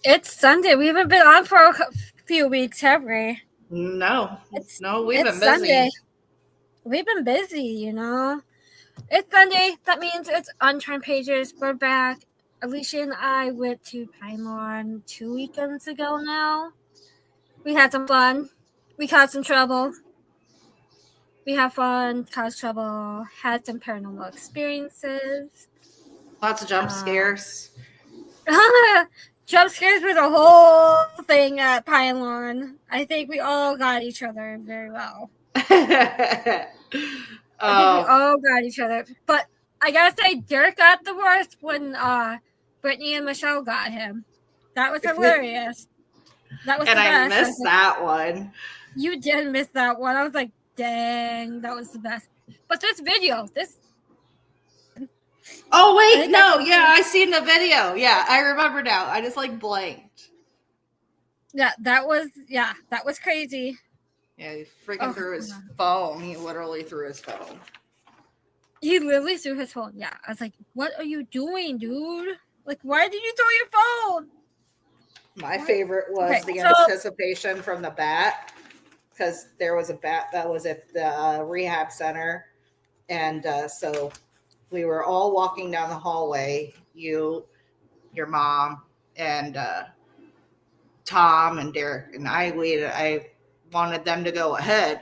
It's Sunday. We haven't been on for a few weeks, have we? No, It's we've been busy. Sunday. We've been busy, you know. It's Sunday. That means it's Unturned Pages. We're back. Alicia and I went to Paranormal 2 weekends ago now. We had some fun. We caused some trouble. We had fun, caused trouble, had some paranormal experiences. Lots of jump scares. Jump scares were the whole thing at Pylon. I think we all got each other very well. I think we all got each other. But I gotta say, Derek got the worst when Brittany and Michelle got him. That was hilarious. That was and the I best. missed that one. You did miss that one. I was like, dang, that was the best. But this video, Oh wait, no, yeah, I seen the video. Yeah, I remember now. I just like blanked. Yeah, that was crazy. Yeah, he freaking threw his phone. He literally threw his phone. He literally threw his phone. Yeah, I was like, "What are you doing, dude? Like, why did you throw your phone?" My favorite was the anticipation from the bat, because there was a bat that was at the rehab center, and so we were all walking down the hallway. You, your mom, and Tom and Derek and I waited. I wanted them to go ahead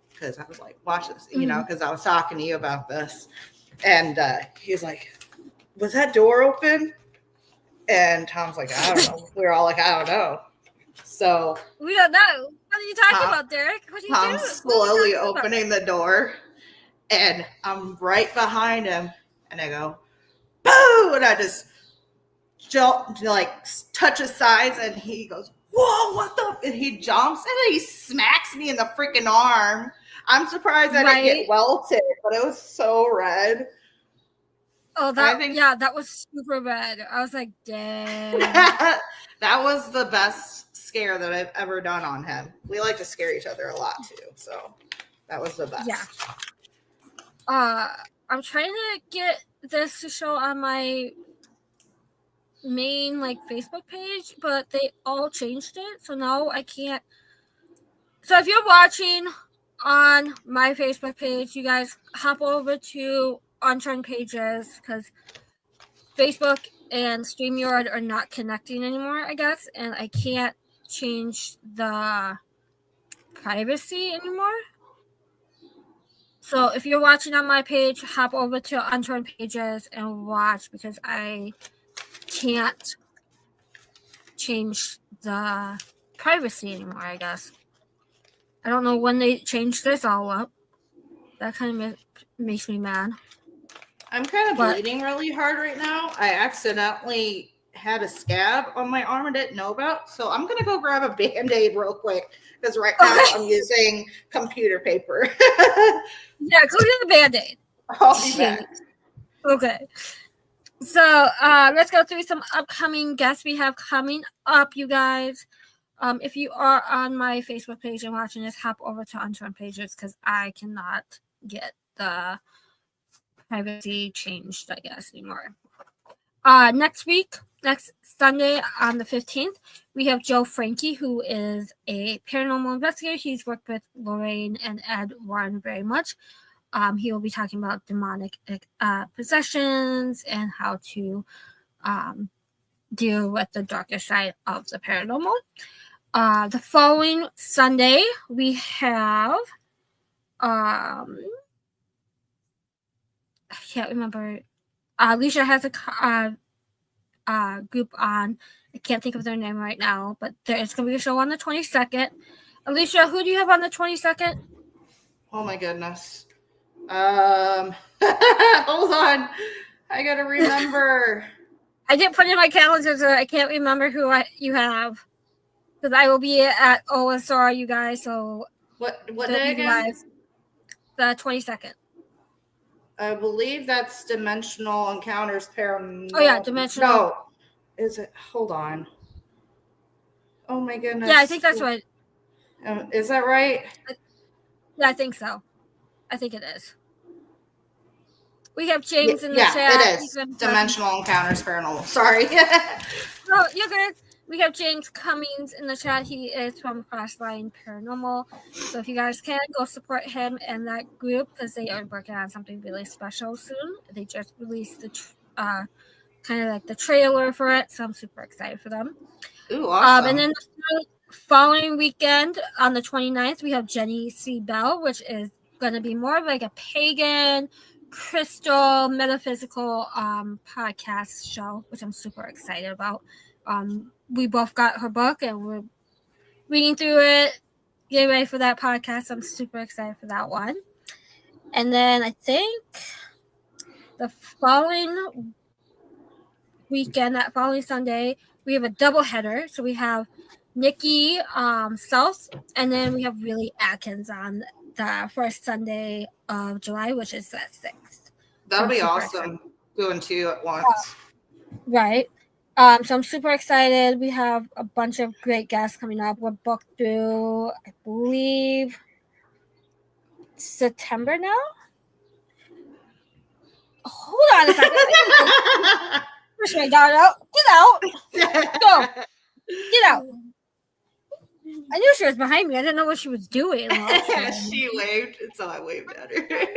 because I was like, watch this, you know, because I was talking to you about this. And he's like, was that door open? And Tom's like, I don't know. We were all like, I don't know. So we don't know. What are you talking about, Derek? What are you doing? Tom's slowly opening the door, and I'm right behind him, and I go, boo! And I just jump, like touch his sides, and he goes, whoa, what the? And he jumps, and then he smacks me in the freaking arm. I'm surprised I didn't get welted, but it was so red. Oh, that was super red. I was like, dang. That was the best scare that I've ever done on him. We like to scare each other a lot too, so that was the best. Yeah. I'm trying to get this to show on my main Facebook page, but they all changed it, so now I can't. So if you're watching on my Facebook page, you guys hop over to Unturned Pages, because Facebook and StreamYard are not connecting anymore, I guess, and I can't change the privacy anymore. So if you're watching on my page, hop over to Unturned Pages and watch, because I can't change the privacy anymore, I guess. I don't know when they changed this all up. That kind of makes me mad. I'm kind of bleeding really hard right now. I accidentally had a scab on my arm I didn't know about. So I'm going to go grab a Band-Aid real quick, because right now I'm using computer paper. Yeah, go get the Band-Aid. I'll be back. Okay. So let's go through some upcoming guests we have coming up, you guys. If you are on my Facebook page and watching this, hop over to Unturned Pages, because I cannot get the privacy changed, I guess, anymore. Next Sunday on the 15th, we have Joe Frankie, who is a paranormal investigator. He's worked with Lorraine and Ed Warren very much. He will be talking about demonic possessions and how to deal with the darker side of the paranormal. The following Sunday, we have I can't remember. Alicia has a group on. I can't think of their name right now, but there is going to be a show on the 22nd. Alicia, who do you have on the 22nd? Oh my goodness. Hold on. I got to remember. I didn't put it in my calendar, so I can't remember who you have. Because I will be at OSR, you guys. So what day again? The 22nd. I believe that's Dimensional Encounters Paranormal. Oh yeah, Dimensional. No, is it? Hold on. Oh my goodness. Yeah, I think that's right. Is that right? Yeah, I think so. I think it is. We have James in the chat. Yeah, it is. Dimensional Encounters Paranormal. Sorry. No, you're good. we have James Cummings in the chat. He is from Crossline Paranormal. So if you guys can, go support him and that group because they are working on something really special soon. They just released the kind of like the trailer for it, so I'm super excited for them. Ooh, awesome. And then the following weekend on the 29th, we have Jenny C. Bell, which is going to be more of like a pagan, crystal, metaphysical podcast show, which I'm super excited about. We both got her book and we're reading through it, getting ready for that podcast. I'm super excited for that one. And then I think the following weekend, that following Sunday, we have a double header. So we have Nikki South, and then we have Really Atkins on the first Sunday of July, which is the 6th. That'll be awesome. Doing two at once. Right. So I'm super excited. We have a bunch of great guests coming up. We're booked through, I believe, September now. Hold on a second. Push my dog out. Get out. Go. Get out. I knew she was behind me. I didn't know what she was doing. She waved, so I waved at her.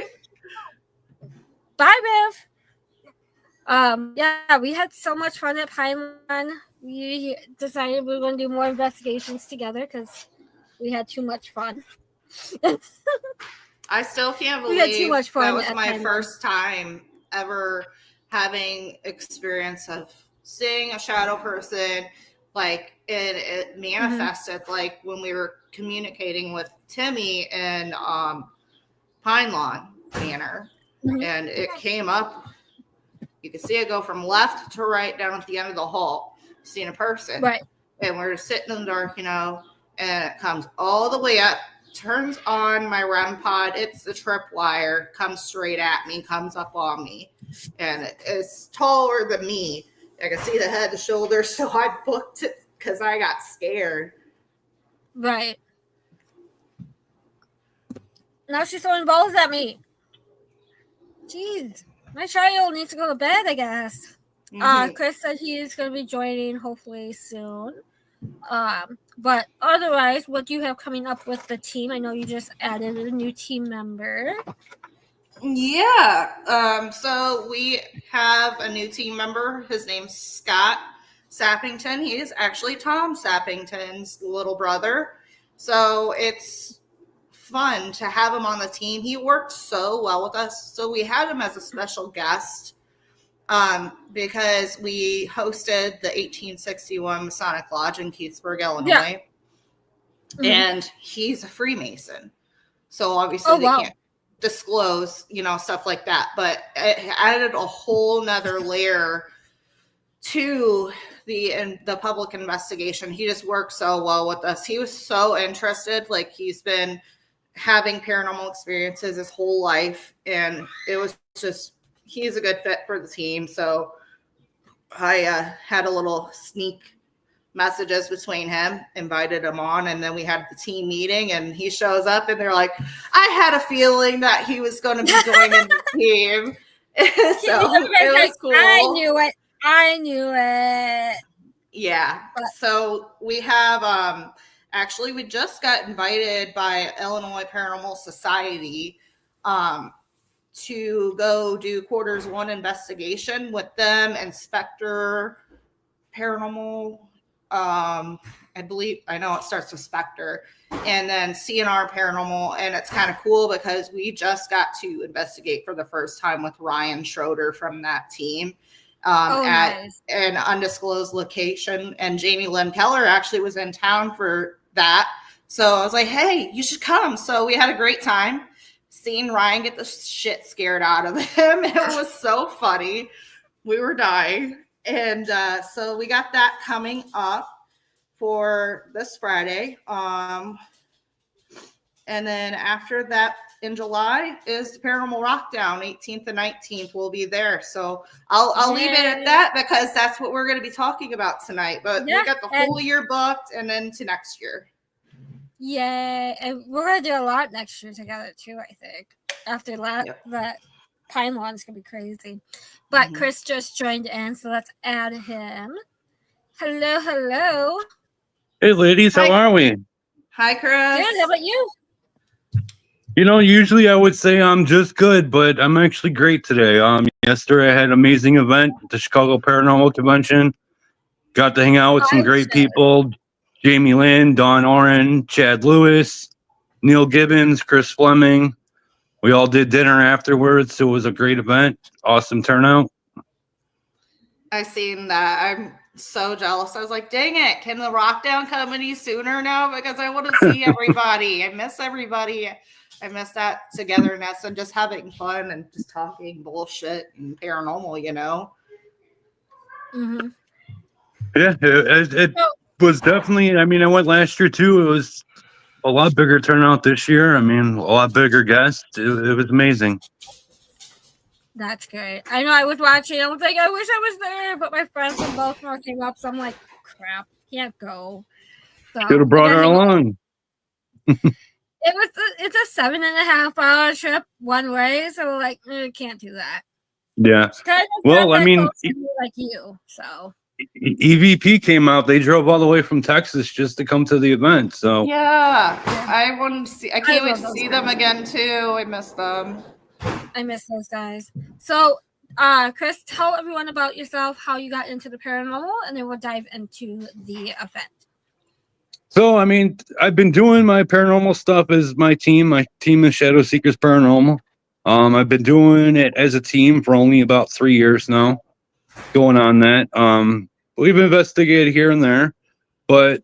Bye, Bev. Yeah, we had so much fun at Pineline. We decided we were going to do more investigations together because we had too much fun. I still can't believe that was my first time ever having experience of seeing a shadow person. Like it manifested like when we were communicating with Timmy in Pineline Manor, and it came up. You could see it go from left to right down at the end of the hall, seeing a person. Right. And we're sitting in the dark, and it comes all the way up, turns on my REM pod. It's the tripwire, comes straight at me, comes up on me, and it's taller than me. I can see the head, the shoulders, so I booked it because I got scared. Right. Now she's throwing balls at me. Jeez. My child needs to go to bed, I guess. Chris said he is going to be joining hopefully soon. But otherwise, what do you have coming up with the team? I know you just added a new team member. Yeah. So we have a new team member. His name's Scott Sappington. He is actually Tom Sappington's little brother. So it's fun to have him on the team. He worked so well with us. So we had him as a special guest because we hosted the 1861 Masonic Lodge in Keithsburg, Illinois. Yeah. And he's a Freemason. So obviously they can't disclose, stuff like that. But it added a whole nother layer to the public investigation. He just worked so well with us. He was so interested. Like he's been having paranormal experiences his whole life, and it was just he's a good fit for the team. So I had a little sneak messages between him, invited him on, and then we had the team meeting, and he shows up, and they're like, I had a feeling that he was going to be joining the team. So it was cool. I knew it. Yeah. So we have actually, we just got invited by Illinois Paranormal Society to go do quarters 1 investigation with them, Inspector Paranormal. I know it starts with Spectre, and then CNR Paranormal. And it's kind of cool because we just got to investigate for the first time with Ryan Schroeder from that team. At an undisclosed location, and Jamie Lynn Keller actually was in town for that. So I was like, hey, you should come. So we had a great time seeing Ryan get the shit scared out of him. It was so funny. We were dying. And so we got that coming up for this Friday. And then after that, in July is the Paranormal Rockdown, 18th and 19th. We'll be there. So I'll leave it at that because that's what we're going to be talking about tonight. But we got the whole year booked and then to next year. Yeah, and we're going to do a lot next year together too, I think. After that Pine Lawn's going to be crazy. But Chris just joined in, so let's add him. Hello, hello. Hey, ladies, how are we? Hi, Chris. Good. How about you? You know, usually I would say I'm just good, but I'm actually great today. Yesterday I had an amazing event at the Chicago Paranormal Convention. Got to hang out with some great people: Jamie Lynn, Don Oren, Chad Lewis, Neil Gibbons, Chris Fleming. We all did dinner afterwards, so it was a great event. Awesome turnout. I seen that. I'm so jealous. I was like, dang it, can the Rockdown come any sooner now? Because I want to see everybody. I miss everybody. I miss that togetherness and just having fun and just talking bullshit and paranormal, you know? Mm-hmm. Yeah, it was definitely, I mean, I went last year too. It was a lot bigger turnout this year. I mean, a lot bigger guests. It was amazing. That's great. I know I was watching. I was like, I wish I was there, but my friends from Baltimore came up, so I'm like, crap, can't go. So Should have brought her along. It's a 7.5 hour trip one way, so like, can't do that. Yeah. Well, I mean, like you, so. EVP came out. They drove all the way from Texas just to come to the event. So yeah. I want to see. I can't wait to see them again too. I miss them. I miss those guys. So, Chris, tell everyone about yourself, how you got into the paranormal, and then we'll dive into the event. So, I mean, I've been doing my paranormal stuff as my team. My team is Shadow Seekers Paranormal. I've been doing it as a team for only about 3 years now. Going on that. We've investigated here and there, but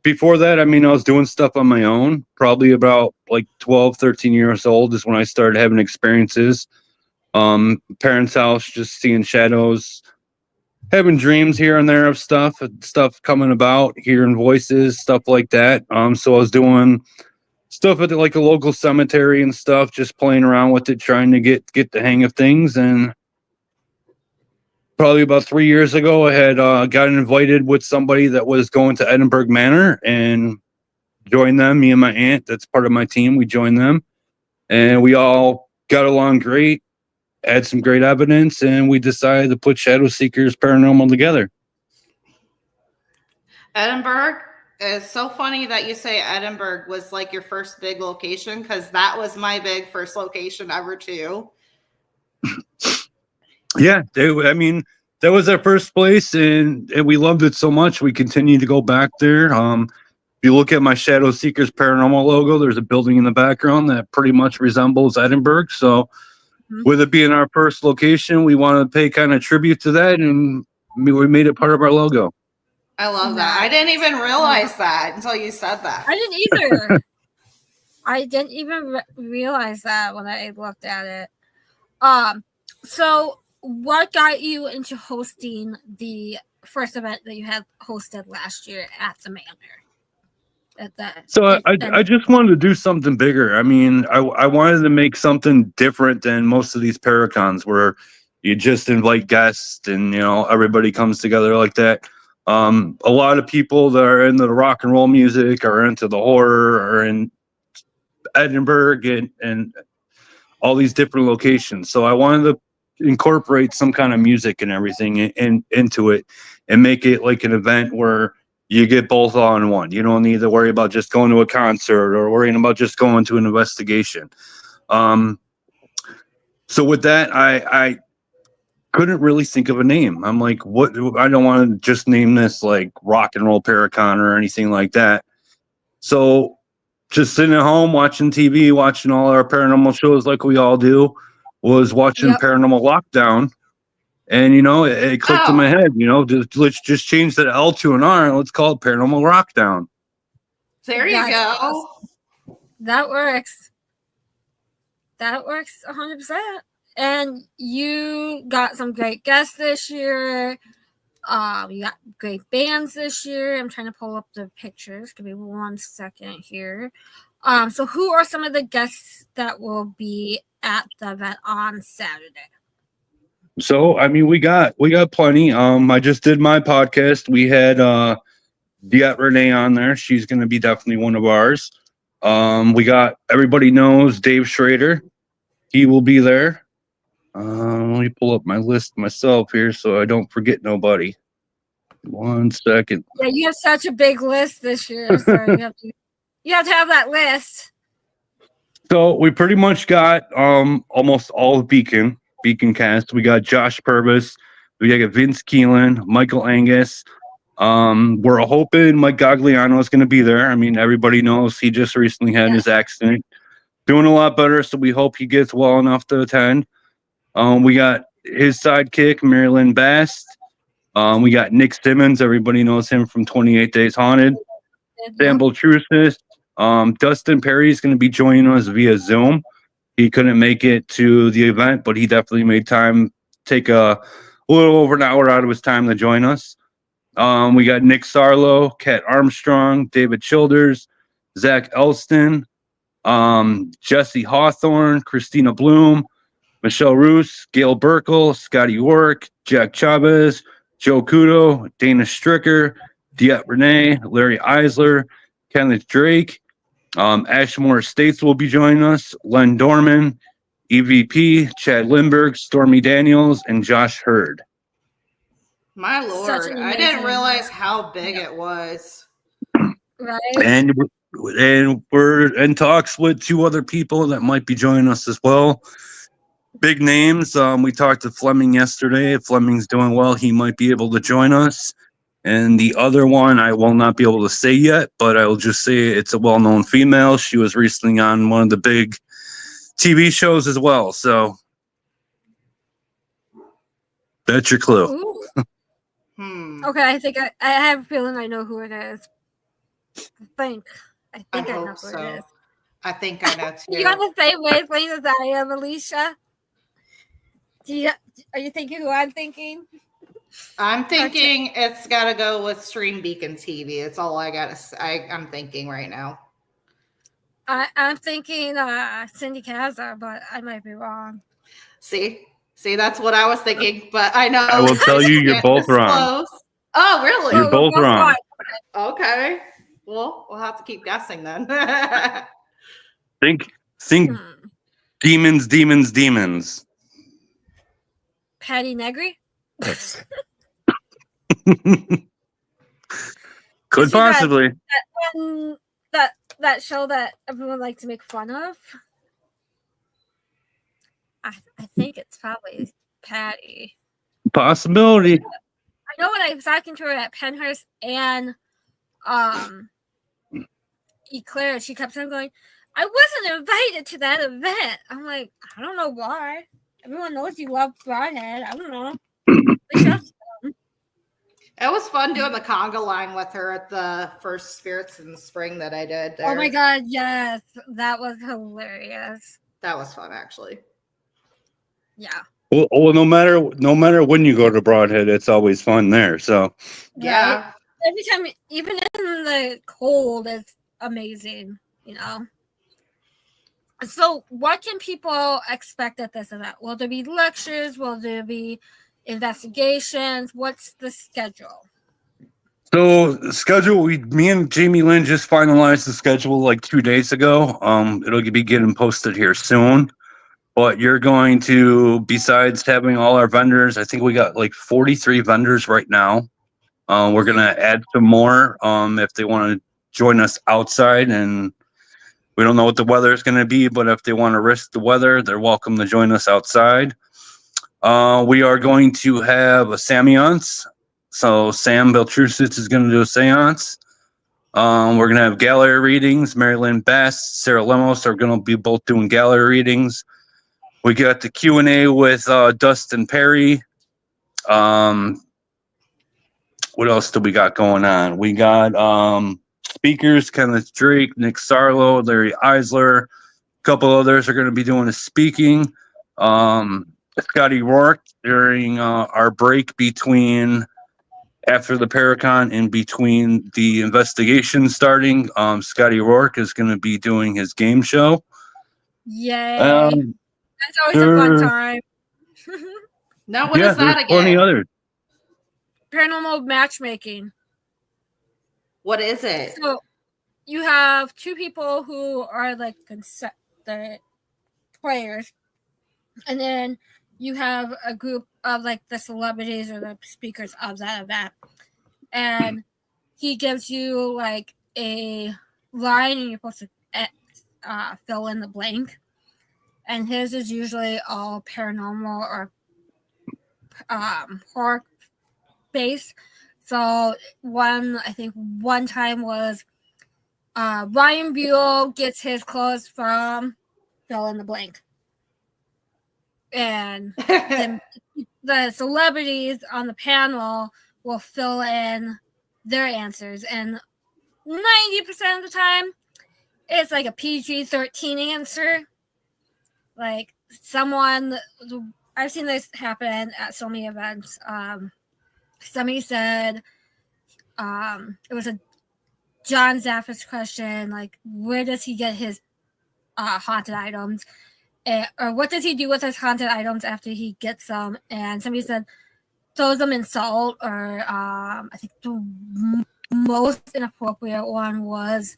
before that, I mean, I was doing stuff on my own. Probably about like 12, 13 years old is when I started having experiences. Parents' house, just seeing shadows, having dreams here and there of stuff coming about, hearing voices, stuff like that. So I was doing stuff at like a local cemetery and stuff, just playing around with it, trying to get the hang of things. And probably about 3 years ago, I had gotten invited with somebody that was going to Edinburgh Manor and joined them. Me and my aunt, that's part of my team, we joined them, and we all got along great, had some great evidence, and we decided to put Shadow Seekers Paranormal together. Edinburgh is so funny that you say Edinburgh was like your first big location, because that was my big first location ever too. Yeah, I mean, that was our first place, and we loved it so much. We continue to go back there. If you look at my Shadow Seekers Paranormal logo, there's a building in the background that pretty much resembles Edinburgh. So with it being our first location, we wanted to pay kind of tribute to that, and we made it part of our logo. I love that. I didn't even realize that until you said that. I didn't either. I didn't even realize that when I looked at it. So what got you into hosting the first event that you had hosted last year at the Manor? I just wanted to do something bigger. I mean, I wanted to make something different than most of these Paracons where you just invite guests and, you know, everybody comes together like that. A lot of people that are into the rock and roll music or into the horror or in Edinburgh and all these different locations. So I wanted to incorporate some kind of music and everything into it and make it like an event where you get both all in one. You don't need to worry about just going to a concert or worrying about just going to an investigation. So with that, I couldn't really think of a name. I'm like, what? I don't want to just name this like Rock and Roll Paracon or anything like that. So just sitting at home watching TV, watching all our paranormal shows like we all do, was watching Paranormal Rockdown. And, you know, it clicked in my head, you know, let's just change that L to an R and let's call it Paranormal Rockdown. There you go. That works. That works 100%. And you got some great guests this year. You got great bands this year. I'm trying to pull up the pictures. Give me 1 second here. So who are some of the guests that will be at the event on Saturday? So, I mean, we got plenty. I just did my podcast. We had Renee on there. She's going to be definitely one of ours. We got, everybody knows Dave Schrader. He will be there. Let me pull up my list myself here so I don't forget nobody. 1 second. Yeah, you have such a big list this year, so you have to have that list. So we pretty much got almost all of Beacon cast. We got Josh Purvis, we got Vince Keelan, Michael Angus. We're hoping Mike Gagliano is going to be there. I mean, everybody knows he just recently had his accident. Doing a lot better, so we hope he gets well enough to attend. We got his sidekick, Marilyn Bast. We got Nick Simmons. Everybody knows him from 28 Days Haunted. Sam Beltrusis. Dustin Perry is going to be joining us via Zoom. He couldn't make it to the event, but he definitely made time, take a little over an hour out of his time to join us. We got Nick Sarlo, Kat Armstrong, David Childers, Zach Elston, Jesse Hawthorne, Christina Bloom, Michelle Roos, Gail Burkle, Scotty York, Jack Chavez, Joe Kudo, Dana Stricker, Diet Renee, Larry Eisler, Kenneth Drake, Ashmore Estates will be joining us, Len Dorman, EVP, Chad Lindbergh, Stormy Daniels, and Josh Hurd. My Lord, I didn't realize how big it was. Right. And we're in talks with 2 other people that might be joining us as well. Big names. We talked to Fleming yesterday. If Fleming's doing well, he might be able to join us. And the other one, I will not be able to say yet, but I will just say it's a well-known female. She was recently on one of the big TV shows as well. So that's your clue. Okay, I think I have a feeling I know who it is. I think I know who it is. I think I know too. You're on the same wavelength as I am, Alicia. Are you thinking who I'm thinking? I'm thinking it's got to go with Stream Beacon TV. It's all I got to. I'm thinking right now. I'm thinking Cindy Kaza, but I might be wrong. See, that's what I was thinking, but I know. I will tell you, you're both wrong. Oh, really? You're both wrong. Okay. Well, we'll have to keep guessing then. Think demons. Patty Negri? Could possibly. That show that everyone likes to make fun of. I think it's probably Patty. Possibility. I know when I was talking to her at Penhurst and Eclair, she kept on going, I wasn't invited to that event. I'm like, I don't know why. Everyone knows you love Brodhead. I don't know. It was fun doing the conga line with her at the first Spirits in the Spring that I did there. Oh my God, yes. That was hilarious. That was fun, actually. Yeah. Well, no matter when you go to Brodhead, it's always fun there. So yeah. Right? Every time, even in the cold, it's amazing, you know. So what can people expect at this event? Will there be lectures? Will there be investigations? What's the schedule? So schedule, me and Jamie Lynn just finalized the schedule like 2 days ago. It'll be getting posted here soon. But you're going to, besides having all our vendors, I think we got like 43 vendors right now. We're gonna add some more if they want to join us outside, and we don't know what the weather is going to be, but if they want to risk the weather, they're welcome to join us outside. We are going to have a seance. So Sam Beltrusis is going to do a seance. We're going to have gallery readings. Marilyn Bass, Sarah Lemos are going to be both doing gallery readings. We got the Q&A with Dustin Perry. What else do we got going on? We got speakers, Kenneth Drake, Nick Sarlo, Larry Eisler. A couple others are going to be doing a speaking. Scotty Rourke during our break between after the Paracon and between the investigation starting. Scotty Rourke is going to be doing his game show. Yay. That's always a fun time. Now, what is that again? Plenty others. Paranormal matchmaking. What is it? So you have 2 people who are like the players, and then you have a group of like the celebrities or the speakers of that event. and he gives you like a line, and you're supposed to fill in the blank. And his is usually all paranormal or horror based. So I think one time was Ryan Buell gets his clothes from fill in the blank. And then the celebrities on the panel will fill in their answers. And 90% of the time, it's like a PG-13 answer. Like I've seen this happen at so many events. Somebody said it was a John Zaffis question, like, where does he get his haunted items? Or what does he do with his haunted items after he gets them? And somebody said throws them in salt, or I think the most inappropriate one was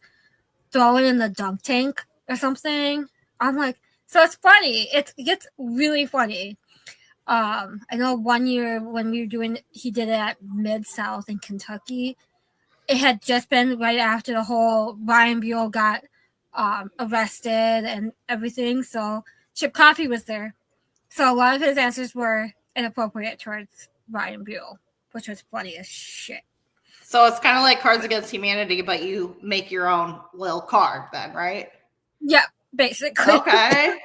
throw it in the dunk tank or something. I'm like, so it's funny. It gets really funny. I know one year when we were he did it at Mid-South in Kentucky. It had just been right after the whole Ryan Buell got arrested and everything. So Chip Coffey was there. So a lot of his answers were inappropriate towards Ryan Buell, which was funny as shit. So it's kind of like Cards Against Humanity, but you make your own little card then, right? Yeah, basically. Okay.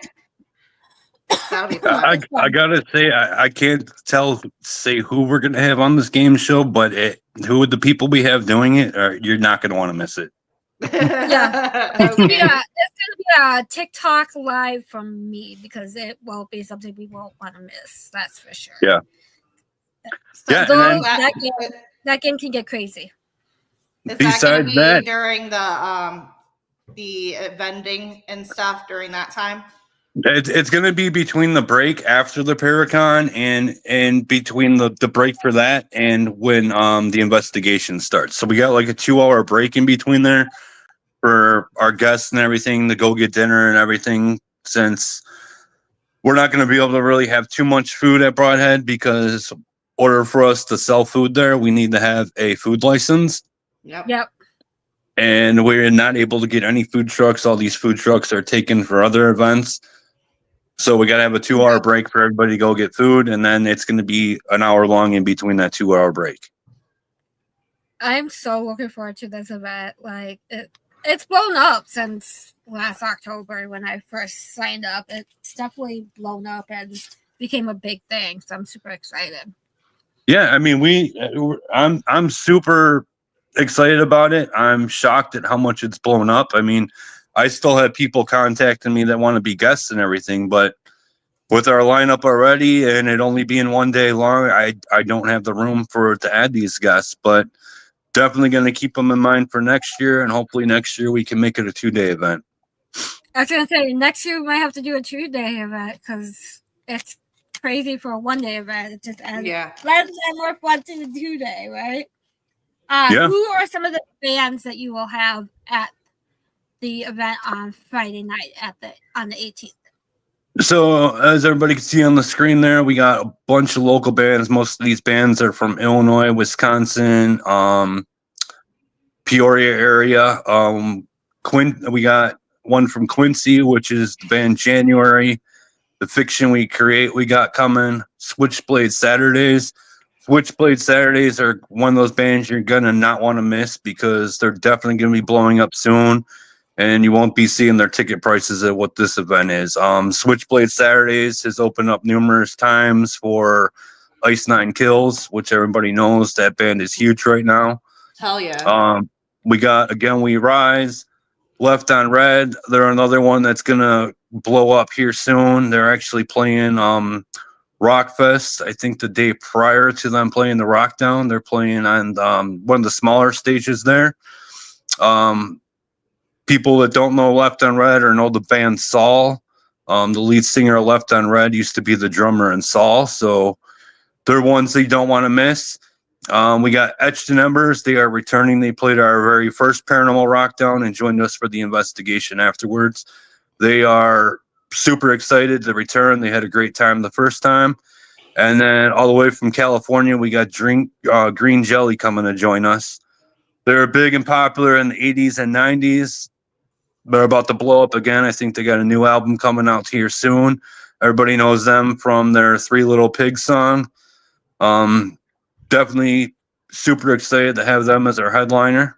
That'll be fun. I gotta say, I can't say who we're gonna have on this game show, but who are the people we have doing it? You're not gonna want to miss it. Yeah, it's gonna be a TikTok live from me, because it will be something we won't want to miss. That's for sure. Yeah. So Yeah. That game can get crazy. Is Besides that gonna be that, during the vending and stuff during that time? It's going to be between the break after the Paracon and between the break for that and when the investigation starts. So we got like a 2-hour break in between there for our guests and everything to go get dinner and everything, since we're not going to be able to really have too much food at Brodhead, because in order for us to sell food there, we need to have a food license. Yep. And we're not able to get any food trucks. All these food trucks are taken for other events. So we got to have a 2-hour break for everybody to go get food, and then it's going to be an hour long in between that 2-hour break. I'm so looking forward to this event. Like, it's blown up since last October when I first signed up. It's definitely blown up and became a big thing. So I'm super excited. Yeah, I mean, I'm super excited about it. I'm shocked at how much it's blown up. I mean, I still have people contacting me that want to be guests and everything, but with our lineup already and it only being 1 day long, I don't have the room to add these guests, but definitely going to keep them in mind for next year, and hopefully next year we can make it a 2-day event. I was going to say, next year we might have to do a 2-day event, because it's crazy for a 1-day event. It just adds let's add more fun to the 2-day, right? Who are some of the bands that you will have at the event on Friday night on the 18th? So as everybody can see on the screen there, we got a bunch of local bands. Most of these bands are from Illinois, Wisconsin, Peoria area. We got one from Quincy, which is the band January. The Fiction We Create we got coming. Switchblade Saturdays. Switchblade Saturdays are one of those bands you're going to not want to miss, because they're definitely going to be blowing up soon, and you won't be seeing their ticket prices at what this event is. Switchblade Saturdays has opened up numerous times for Ice Nine Kills, which everybody knows that band is huge right now. Hell yeah. We got Again We Rise, Left on Red. They're another one that's going to blow up here soon. They're actually playing Rockfest, I think the day prior to them playing the Rockdown. They're playing on one of the smaller stages there. People that don't know Left on Red or know the band Saul, the lead singer of Left on Red used to be the drummer in Saul, so they're ones that you don't want to miss. We got Etched in Embers. They are returning. They played our very first Paranormal Rockdown and joined us for the investigation afterwards. They are super excited to return. They had a great time the first time. And then all the way from California, we got Green Jelly coming to join us. They're big and popular in the 80s and 90s. They're about to blow up again. I think they got a new album coming out here soon. Everybody knows them from their Three Little Pigs song. Definitely super excited to have them as our headliner.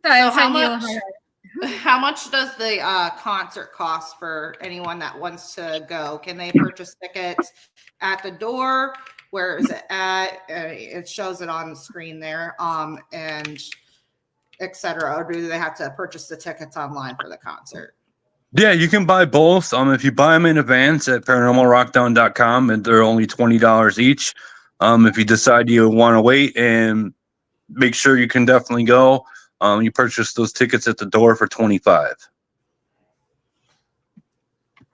So how much does the concert cost for anyone that wants to go? Can they purchase tickets at the door? Where is it at? It shows it on the screen there, and etc. Or do they have to purchase the tickets online for the concert? Yeah, you can buy both. If you buy them in advance at paranormalrockdown.com, and they're only $20 each. If you decide you want to wait and make sure you can definitely go, you purchase those tickets at the door for $25.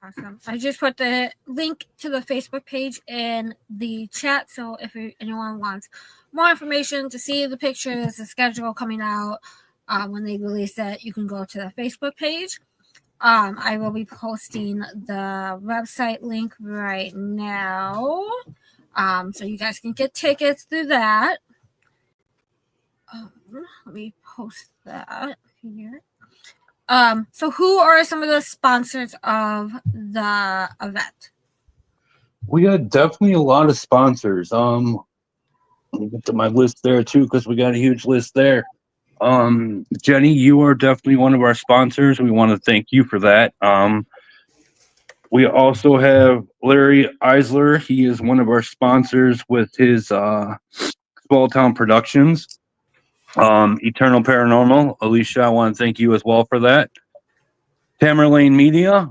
Awesome. I just put the link to the Facebook page in the chat. So if anyone wants more information to see the pictures, the schedule coming out, when they release it, you can go to the Facebook page. I will be posting the website link right now. So you guys can get tickets through that. Let me post that here. So who are some of the sponsors of the event? We got definitely a lot of sponsors. Let me get to my list there too, because we got a huge list there. Jenny, you are definitely one of our sponsors. We want to thank you for that. We also have Larry Eisler. He is one of our sponsors with his Small Town Productions. Eternal Paranormal. Alicia, I want to thank you as well for that. Tamerlane Media.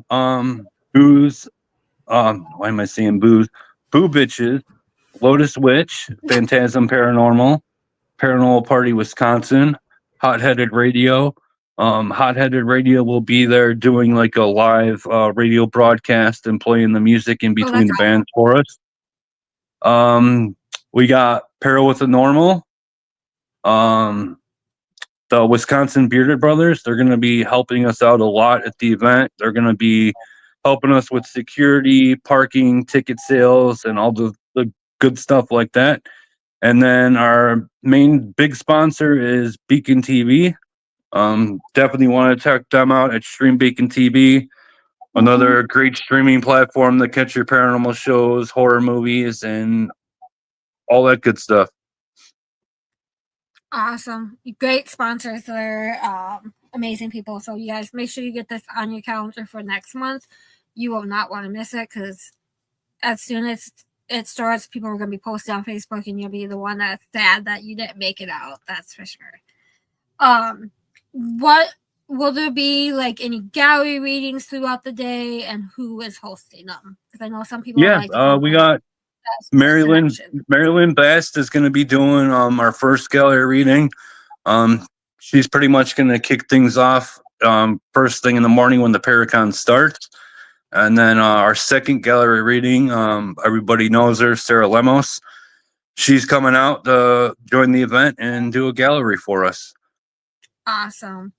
Booze. Why am I saying booze? Boo Bitches. Lotus Witch. Phantasm Paranormal. Paranormal Party Wisconsin. Hot-Headed Radio. Hot-Headed Radio will be there doing like a live radio broadcast and playing the music in between the bands for us. We got Para with the Normal. The Wisconsin Bearded Brothers, they're going to be helping us out a lot at the event. They're going to be helping us with security, parking, ticket sales, and all the good stuff like that. And then our main big sponsor is Beacon TV. Definitely want to check them out at Stream Beacon TV. Another great streaming platform to catch your paranormal shows, horror movies, and all that good stuff. Awesome. Great sponsors. They're amazing people. So you guys make sure you get this on your calendar for next month. You will not want to miss it, because as soon as it starts, people are going to be posting on Facebook, and you'll be the one that's sad that you didn't make it out. That's for sure. What will there be, like, any gallery readings throughout the day, and who is hosting them? Because I know some people. We got Marilyn Best is going to be doing our first gallery reading. She's pretty much going to kick things off first thing in the morning when the Paracon starts. And then our second gallery reading, everybody knows her, Sarah Lemos. She's coming out to join the event and do a gallery for us. Awesome.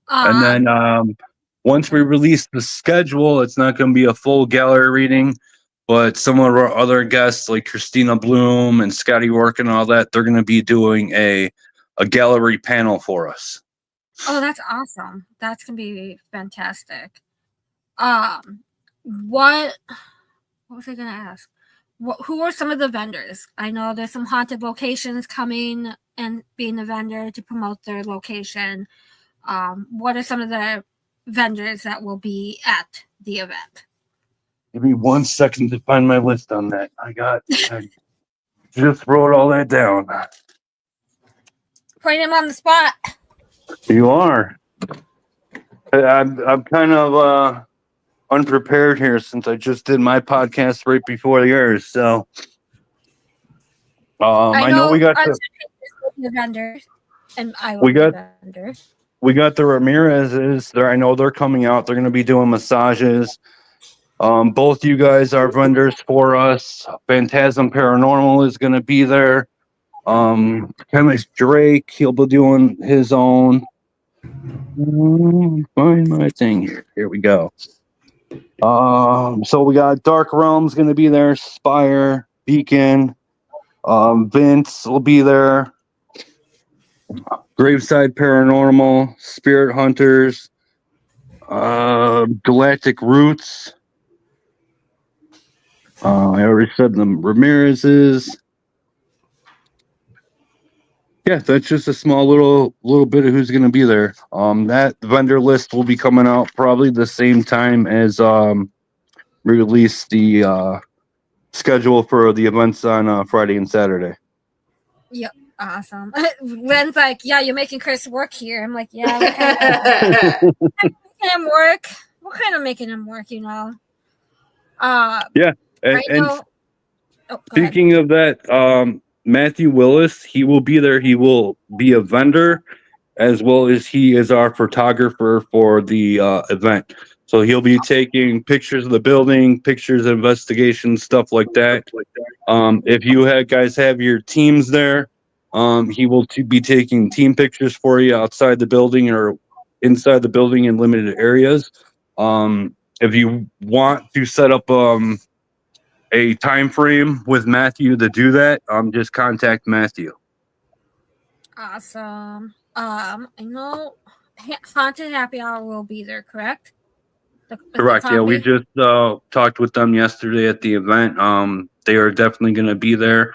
And then once we release the schedule, it's not going to be a full gallery reading, but some of our other guests like Christina Bloom and Scotty Work and all that, they're going to be doing a gallery panel for us. Oh, that's awesome. That's going to be fantastic. What was I going to ask? Who are some of the vendors? I know there's some haunted locations coming and being a vendor to promote their location. What are some of the vendors that will be at the event? Give me 1 second to find my list on that. I just wrote all that down. Putting him on the spot. You are. I'm kind of unprepared here since I just did my podcast right before yours. So I know we got the vendors, and I will be the vendor. We got the Ramirez's there. I know they're coming out. They're going to be doing massages. Both you guys are vendors for us. Phantasm Paranormal is going to be there. Chemist Drake, he'll be doing his own. Find my thing here. Here we go. So we got Dark Realms going to be there. Spire, Beacon, Vince will be there. Graveside Paranormal, Spirit Hunters, Galactic Roots. I already said them. Ramirez's. Yeah, that's just a small little bit of who's going to be there. That vendor list will be coming out probably the same time as we release the schedule for the events on Friday and Saturday. Yep. Awesome. Len's like, yeah, you're making Chris work here. I'm like, yeah, we're kind of making him work. We're kind of making him work, you know. Yeah, and oh, speaking of that, Matthew Willis, he will be there. He will be a vendor, as well as he is our photographer for the event. So he'll be taking pictures of the building, pictures of investigations, stuff like that. If you guys have your teams there, he will be taking team pictures for you outside the building or inside the building in limited areas. If you want to set up a time frame with Matthew to do that, just contact Matthew. Awesome. I know Haunted Happy Hour will be there, correct? Correct. Yeah, we just talked with them yesterday at the event. They are definitely going to be there.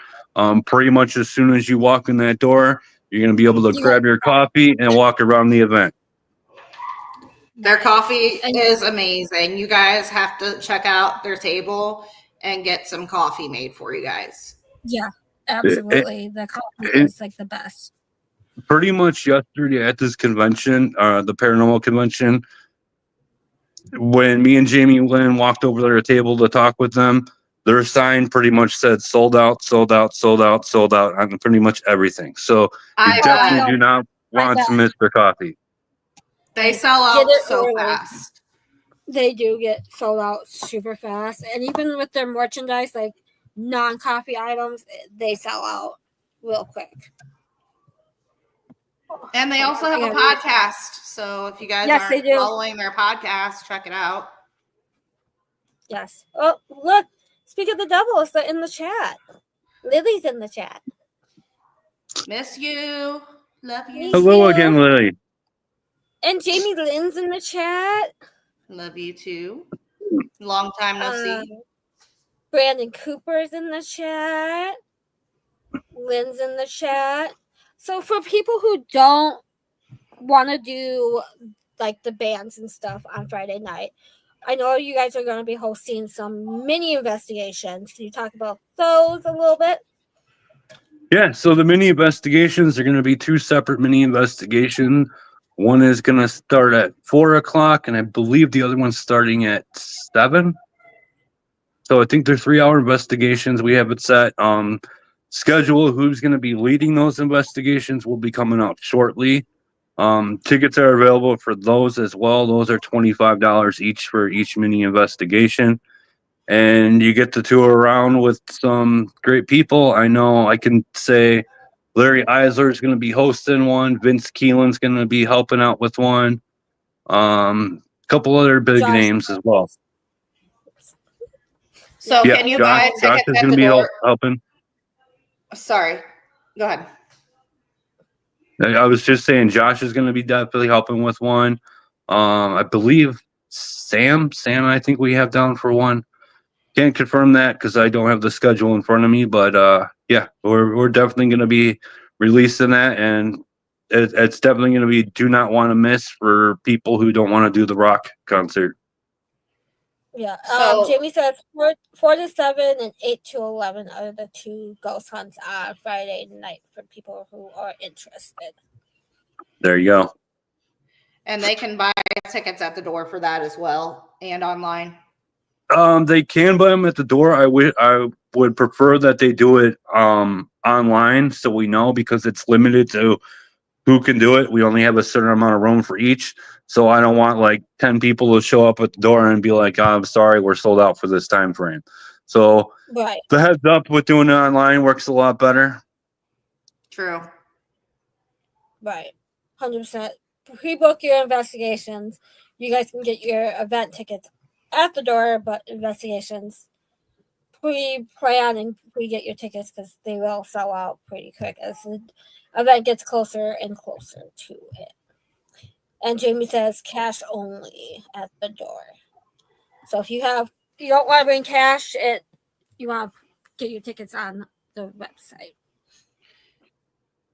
Pretty much as soon as you walk in that door, you're going to be able to grab your coffee and walk around the event. Their coffee is amazing. You guys have to check out their table and get some coffee made for you guys. Yeah, absolutely. The coffee is like the best. Pretty much yesterday at this convention, the paranormal convention, when me and Jamie Lynn walked over to their table to talk with them, their sign pretty much said sold out, sold out, sold out, sold out on pretty much everything. So you definitely do not want to miss their coffee. They sell out so fast. They do get sold out super fast. And even with their merchandise, like non-coffee items, they sell out real quick. And they also have a podcast. So if you guys aren't following their podcast, check it out. Yes. Oh, look. Speak of the devil, is in the chat. Lily's in the chat. Miss you. Love you. Hello again, Lily. And Jamie Lynn's in the chat. Love you too. Long time no see. Brandon Cooper's in the chat. Lynn's in the chat. So for people who don't want to do like the bands and stuff on Friday night, I know you guys are going to be hosting some mini investigations. Can you talk about those a little bit? Yeah, so the mini investigations are going to be two separate mini investigations. One is going to start at 4 o'clock, and I believe the other one's starting at 7. So I think they're 3-hour investigations. We have it set. Schedule who's going to be leading those investigations will be coming out shortly. Tickets are available for those as well. Those are $25 each for each mini investigation. And you get to tour around with some great people. I know I can say Larry Eisler is going to be hosting one. Vince Keelan's going to be helping out with one. A couple other big names as well. So can you buy tickets Josh is going to be helping. Sorry, go ahead. I was just saying Josh is going to be definitely helping with one. I believe Sam, I think we have down for one. Can't confirm that because I don't have the schedule in front of me, but yeah, we're definitely going to be releasing that, and it's definitely going to be do not want to miss for people who don't want to do the rock concert. Yeah. Jamie says 4 to 7 and 8 to 11 are the two ghost hunts on Friday night for people who are interested. There you go. And they can buy tickets at the door for that as well, and online. They can buy them at the door. I would prefer that they do it online, so we know, because it's limited to who can do it. We only have a certain amount of room for each. So I don't want like 10 people to show up at the door and be like, I'm sorry, we're sold out for this time frame. So the heads up with doing it online works a lot better. True. Right. 100%. pre-book your investigations. You guys can get your event tickets at the door, but investigations pre-plan and pre-get your tickets because they will sell out pretty quick as the event gets closer and closer to it. And Jamie says cash only at the door. So if you don't want to bring cash, you want to get your tickets on the website.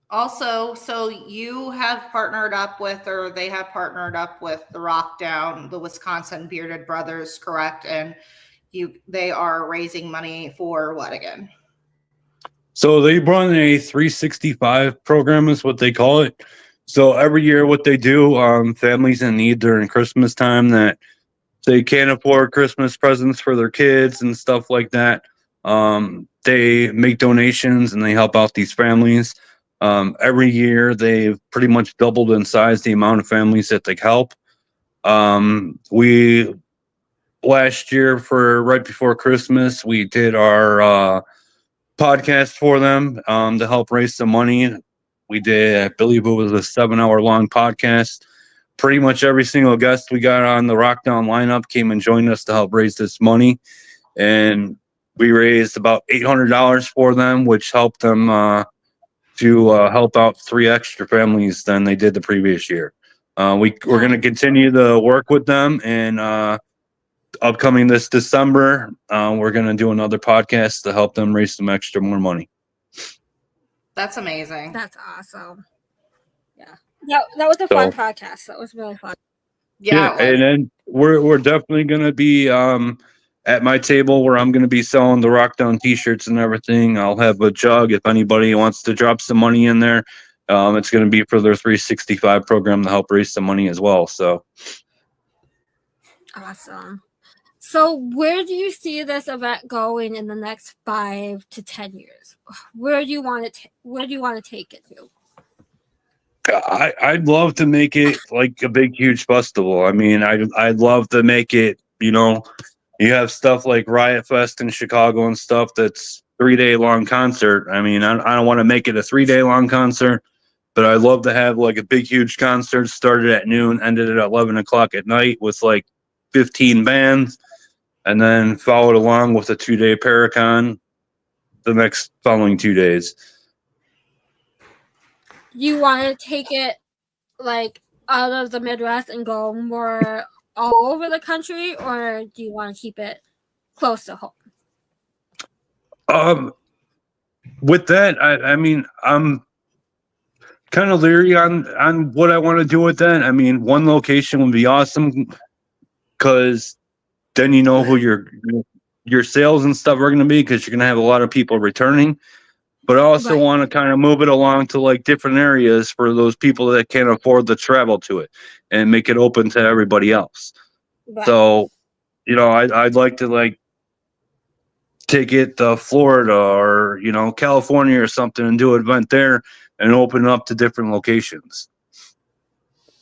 Also, so you have partnered up with, or they have partnered up with the Rockdown, the Wisconsin Bearded Brothers, correct? And they are raising money for what again? So they run a 365 program is what they call it. So every year what they do, families in need during Christmas time that they can't afford Christmas presents for their kids and stuff like that. They make donations and they help out these families. Every year they've pretty much doubled in size the amount of families that they help. We last year for right before Christmas, we did our podcast for them to help raise some money. We did, I believe it was a 7-hour long podcast. Pretty much every single guest we got on the Rockdown lineup came and joined us to help raise this money. And we raised about $800 for them, which helped them to help out 3 extra families than they did the previous year. We're going to continue to work with them, and upcoming this December, we're going to do another podcast to help them raise some more money. That's amazing. That's awesome. Yeah, that was a fun podcast. That was really fun. Yeah, and then we're definitely going to be at my table where I'm going to be selling the Rockdown t-shirts and everything. I'll have a jug if anybody wants to drop some money in there. It's going to be for their 365 program to help raise some money as well. So awesome. So where do you see this event going in the next 5 to 10 years? Where do you want to take it to? I'd love to make it like a big, huge festival. I mean, I'd love to make it, you have stuff like Riot Fest in Chicago and stuff that's 3-day long concert. I mean, I don't want to make it a 3-day long concert, but I'd love to have like a big, huge concert started at noon, ended at 11 o'clock at night with like 15 bands, and then followed along with a 2-day Paracon the next following 2 days. You want to take it like out of the Midwest and go more all over the country, or do you want to keep it close to home? With that, I mean, I'm kind of leery on what I want to do with that. I mean, one location would be awesome because then you know who your sales and stuff are going to be, because you're going to have a lot of people returning. But I also want to kind of move it along to like different areas for those people that can't afford the travel to it and make it open to everybody else. Right. So, I'd like to like take it to Florida or, California or something and do an event there and open up to different locations.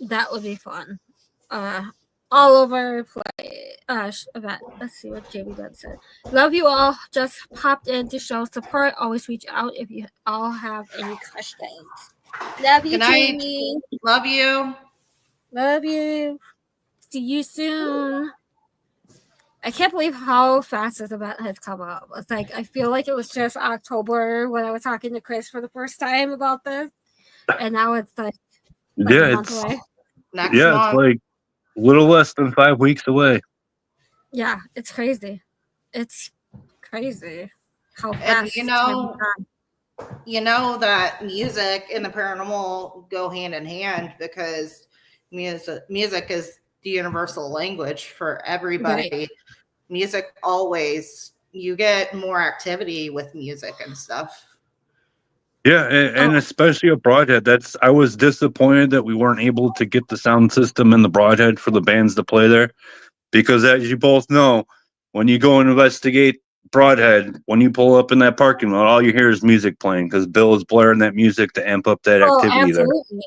That would be fun. All over play event. Let's see what Jamie Dunn said. Love you all. Just popped in to show support. Always reach out if you all have any questions. Love you, Jamie. Love you. Love you. See you soon. I can't believe how fast this event has come up. It's like I feel like it was just October when I was talking to Chris for the first time about this, and now it's like a month away. Next month. It's like a little less than 5 weeks away. Yeah, it's crazy. It's crazy how fast. And that music and the paranormal go hand in hand, because music is the universal language for everybody. Right. Music always, you get more activity with music and stuff. Yeah, and especially a Brodhead. I was disappointed that we weren't able to get the sound system in the Brodhead for the bands to play there, because as you both know, when you go and investigate Brodhead, when you pull up in that parking lot, all you hear is music playing because Bill is blaring that music to amp up that activity absolutely.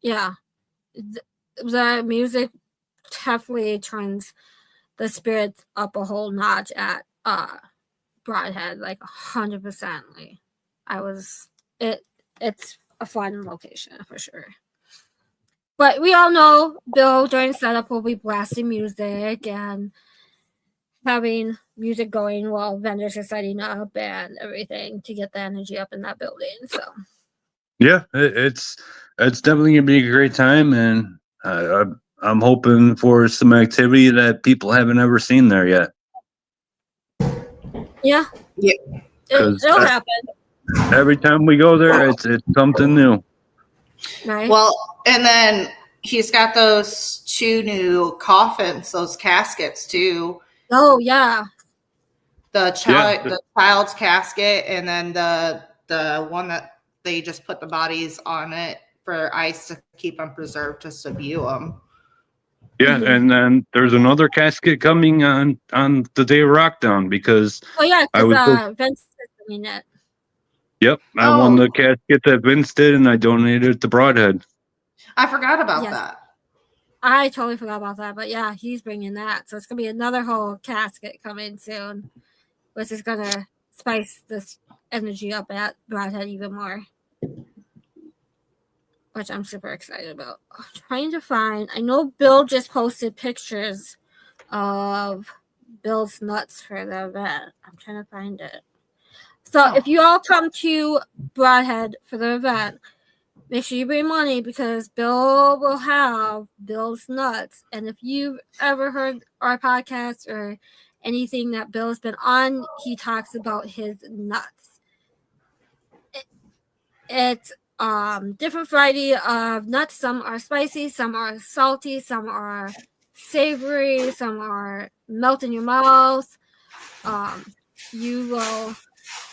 There. Yeah, the music definitely turns the spirits up a whole notch at Brodhead, like 100%. It's a fun location for sure. But we all know Bill during setup will be blasting music and having music going while vendors are setting up and everything to get the energy up in that building. So Yeah, it's definitely gonna be a great time, and I'm hoping for some activity that people haven't ever seen there yet. yeah, Because it'll happen. every time we go there, it's something new. Right. Well, and then he's got those 2 new coffins, those caskets too. Oh yeah. The child's casket, and then the one that they just put the bodies on it for ice to keep them preserved, just to view them. Yeah, and then there's another casket coming on the day of Rockdown because I was Vince is doing it. Yep, I won the casket that Vince did, and I donated it to Brodhead. I forgot about that. I totally forgot about that, but yeah, he's bringing that, so it's gonna be another whole casket coming soon, which is gonna spice this energy up at Brodhead even more, which I'm super excited about. I'm trying to find. I know Bill just posted pictures of Bill's nuts for the event. I'm trying to find it. So if you all come to Brodhead for the event, make sure you bring money because Bill will have Bill's nuts. And if you've ever heard our podcast or anything that Bill's been on, he talks about his nuts. It's different variety of nuts. Some are spicy, some are salty, some are savory, some are melt in your mouth. You will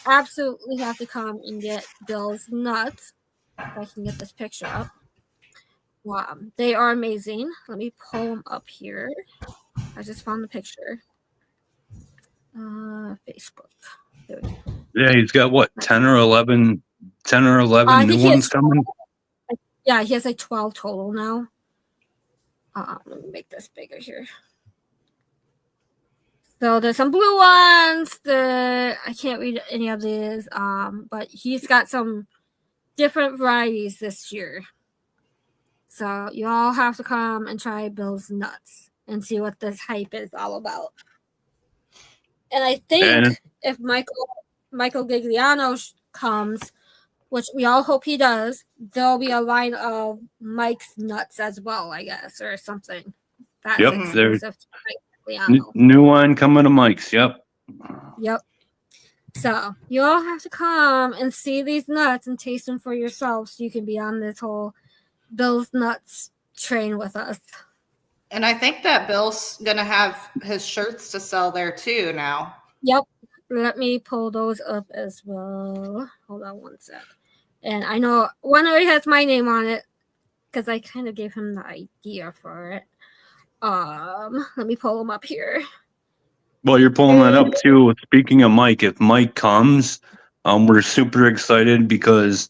absolutely have to come and get Bill's nuts. If I can get this picture up. They are amazing. Let me pull them up here. I just found the picture. Facebook. There we go. Yeah, he's got what, 10 or 11 new ones coming? Yeah, he has like 12 total now. Let me make this bigger here. So there's some blue ones. I can't read any of these, but he's got some different varieties this year. So you all have to come and try Bill's nuts and see what this hype is all about. And I think if Michael Gigliano comes, which we all hope he does, there'll be a line of Mike's nuts as well, I guess, or something. That's exclusive to Mike Gigliano. New one coming to Mike's. Yep. So you all have to come and see these nuts and taste them for yourself so you can be on this whole Bill's nuts train with us. And I think that Bill's gonna have his shirts to sell there too now. Yep. Let me pull those up as well. Hold on one sec. And I know one already has my name on it because I kind of gave him the idea for it. Let me pull them up here. Well, you're pulling that up too. Speaking of Mike, if Mike comes, we're super excited because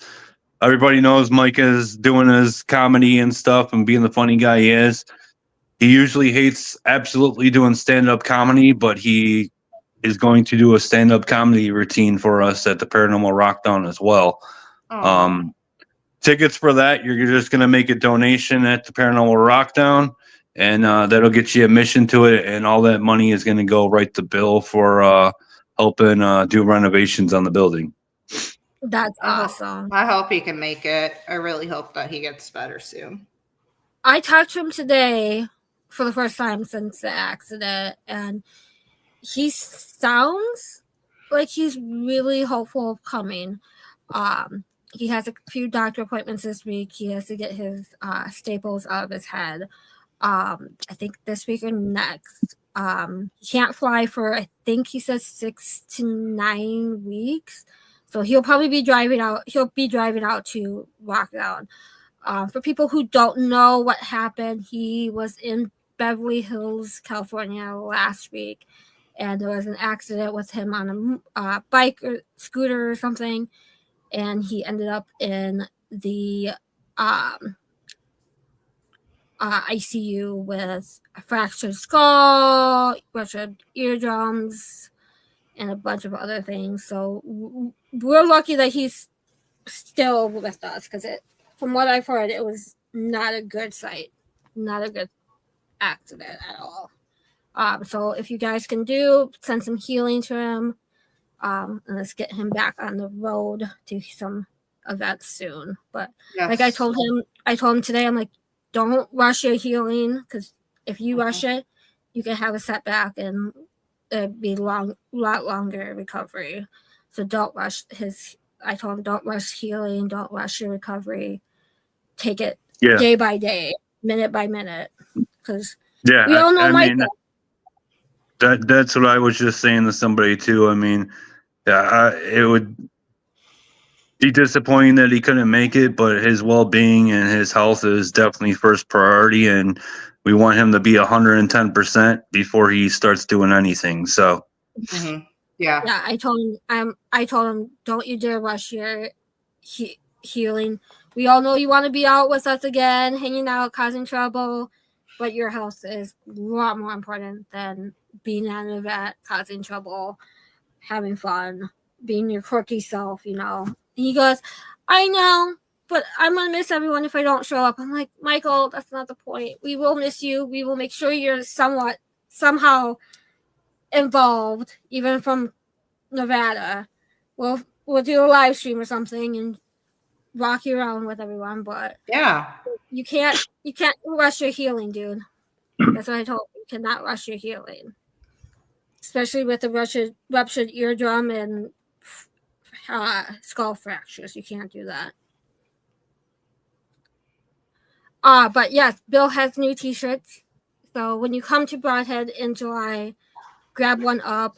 everybody knows Mike is doing his comedy and stuff and being the funny guy he is. He usually hates absolutely doing stand-up comedy, but he is going to do a stand-up comedy routine for us at the Paranormal Rockdown as well. Tickets for that, you're just going to make a donation at the Paranormal Rockdown, and that'll get you admission to it, and all that money is going to go right to Bill for helping do renovations on the building. That's awesome. I hope he can make it. I really hope that he gets better soon. I talked to him today for the first time since the accident, and he sounds like he's really hopeful of coming. He has a few doctor appointments this week. He has to get his staples out of his head. I think this week or next. He can't fly for, I think he says 6 to 9 weeks. So he'll probably be driving out. He'll be driving out to Rockdown. For people who don't know what happened, he was in Beverly Hills, California last week, and there was an accident with him on a bike or scooter or something, and he ended up in the ICU with a fractured skull, ruptured eardrums, and a bunch of other things. So we're lucky that he's still with us because from what I've heard, it was not a good sight, not a good accident at all. So if you guys can send some healing to him, and let's get him back on the road to some events soon. But like I told him today, I'm like, don't rush your healing, because if you rush it, you can have a setback and it'd be lot longer recovery. So don't rush I told him, don't rush healing, don't rush your recovery. Take it day by day, minute by minute, because we all know Michael. That's what I was just saying to somebody too. I mean, it would be disappointing that he couldn't make it, but his well-being and his health is definitely first priority, and we want him to be 110% before he starts doing anything. So, yeah. I told him, don't you dare rush your healing. We all know you want to be out with us again, hanging out, causing trouble, but your health is a lot more important than being at an event, causing trouble, having fun, being your quirky self, you know. He goes, I know, but I'm going to miss everyone if I don't show up. I'm like, Michael, that's not the point. We will miss you. We will make sure you're somehow involved, even from Nevada. We'll do a live stream or something and rock you around with everyone, but you can't rush your healing, dude. That's what I told you. You cannot rush your healing, especially with the ruptured eardrum and skull fractures. You can't do that. But yes, Bill has new t-shirts. So when you come to Brodhead in July, grab one up.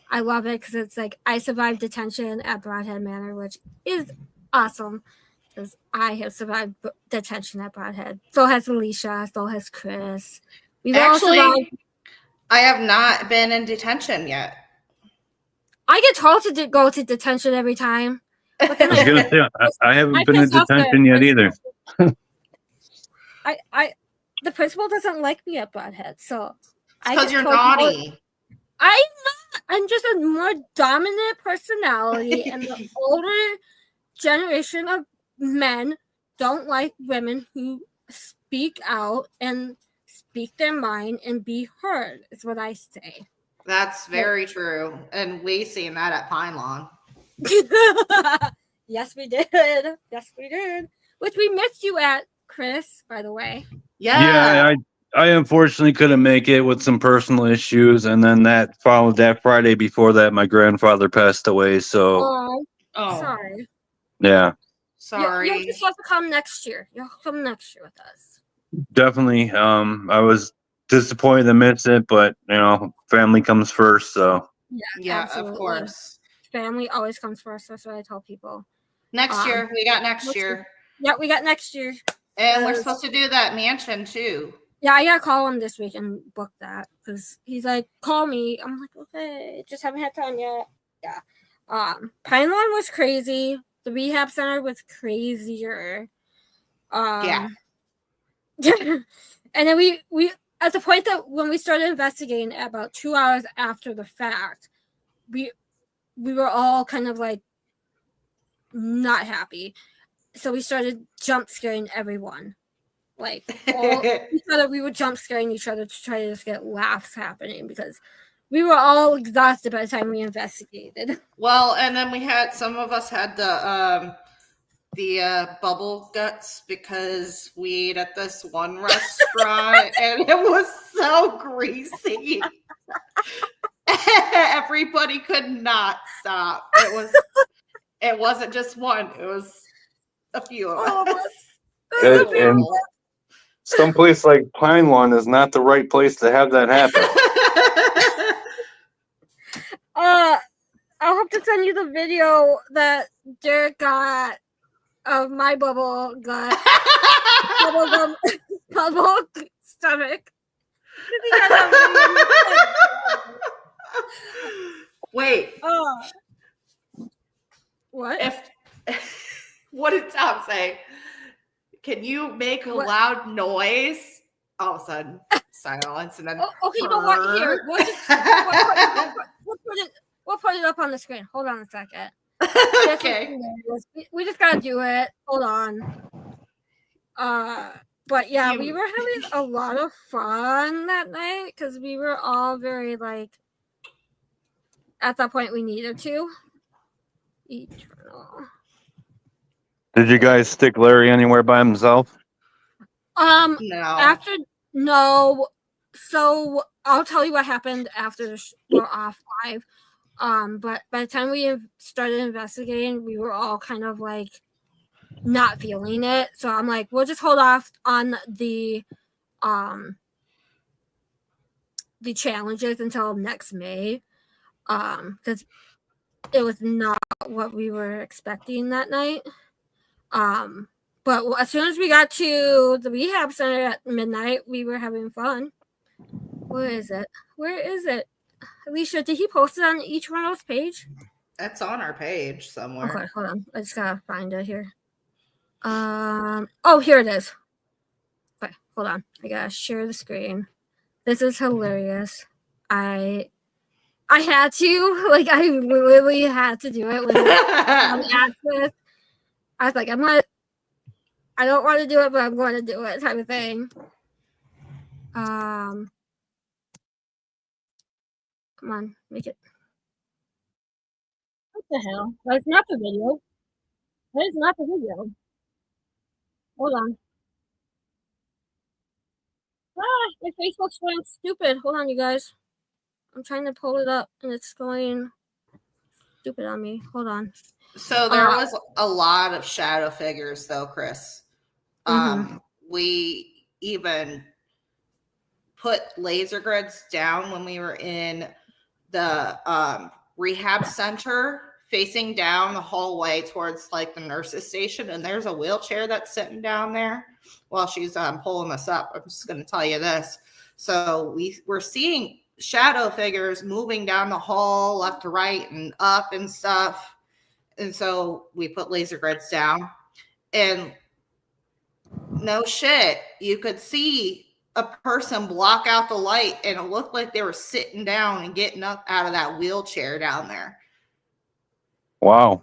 I love it because it's like, I survived detention at Brodhead Manor, which is awesome because I have survived detention at Brodhead. So has Alicia. So has Chris. We've all survived. I have not been in detention yet. I get told to go to detention every time. But then I haven't been in detention yet either. The principal doesn't like me at Brodhead, so because you're naughty. I'm just a more dominant personality, and the older generation of men don't like women who speak out and speak their mind and be heard, is what I say. That's very true. And we seen that at Pine Lawn. Yes, we did. Yes, we did. Which we missed you at, Chris, by the way. Yeah, I unfortunately couldn't make it with some personal issues, and then that followed that Friday before that, my grandfather passed away. So, sorry. Yeah. Sorry. You'll just have to come next year. You'll come next year with us. Definitely. I was disappointed to miss it, but you know, family comes first. So. Yeah, absolutely. Of course. Family always comes first. That's what I tell people. Next year, we got next year. Yeah, we got next year. And we're supposed to do that mansion too. Yeah, I gotta call him this week and book that because he's like, call me. I'm like, okay, just haven't had time yet. Yeah. Pine Lawn was crazy. The rehab center was crazier. And then we at the point that when we started investigating about 2 hours after the fact, we were all kind of like not happy. So we started jump scaring everyone. Like we were jump scaring each other to try to just get laughs happening because we were all exhausted by the time we investigated. Well, and then some of us had the bubble guts because we ate at this one restaurant and it was so greasy. Everybody could not stop. It wasn't just one, it was a few of us. And someplace like Pine Lawn is not the right place to have that happen. I'll have to send you the video that Derek got of my bubble gut, bubble stomach. Wait. What? What did Tom say? Can you make a loud noise? All of a sudden, silence, and then. Okay, you know what? Here, we'll put it up on the screen. Hold on a second. Okay. We just gotta do it. Hold on. But yeah, we were having a lot of fun that night because we were all very like. At that point, we needed to. Eternal. Did you guys stick Larry anywhere by himself? No. No. So I'll tell you what happened after we're off live. But by the time we started investigating, we were all kind of like not feeling it. So I'm like, we'll just hold off on the challenges until next May. Because it was not what we were expecting that night. But as soon as we got to the rehab center at midnight, we were having fun. Where is it? Alicia, did he post it on each one of those page? That's on our page somewhere. Okay, hold on. I just gotta find it here. Oh, here it is. Okay, hold on. I gotta share the screen. This is hilarious. I had to, like, I literally had to do it. I was like, I don't want to do it, but I'm going to do it, type of thing. Come on, make it. What the hell? That's not the video. That is not the video. Hold on. My Facebook's going stupid. Hold on, you guys. I'm trying to pull it up, and it's going stupid on me. Hold on. So there was a lot of shadow figures, though, Chris. We even put laser grids down when we were in the rehab center, facing down the hallway towards like the nurse's station, and there's a wheelchair that's sitting down there while she's pulling this up. I'm just going to tell you this. So we're seeing shadow figures moving down the hall left to right and up and stuff. And so we put laser grids down, and no shit, you could see a person block out the light, and it looked like they were sitting down and getting up out of that wheelchair down there. Wow.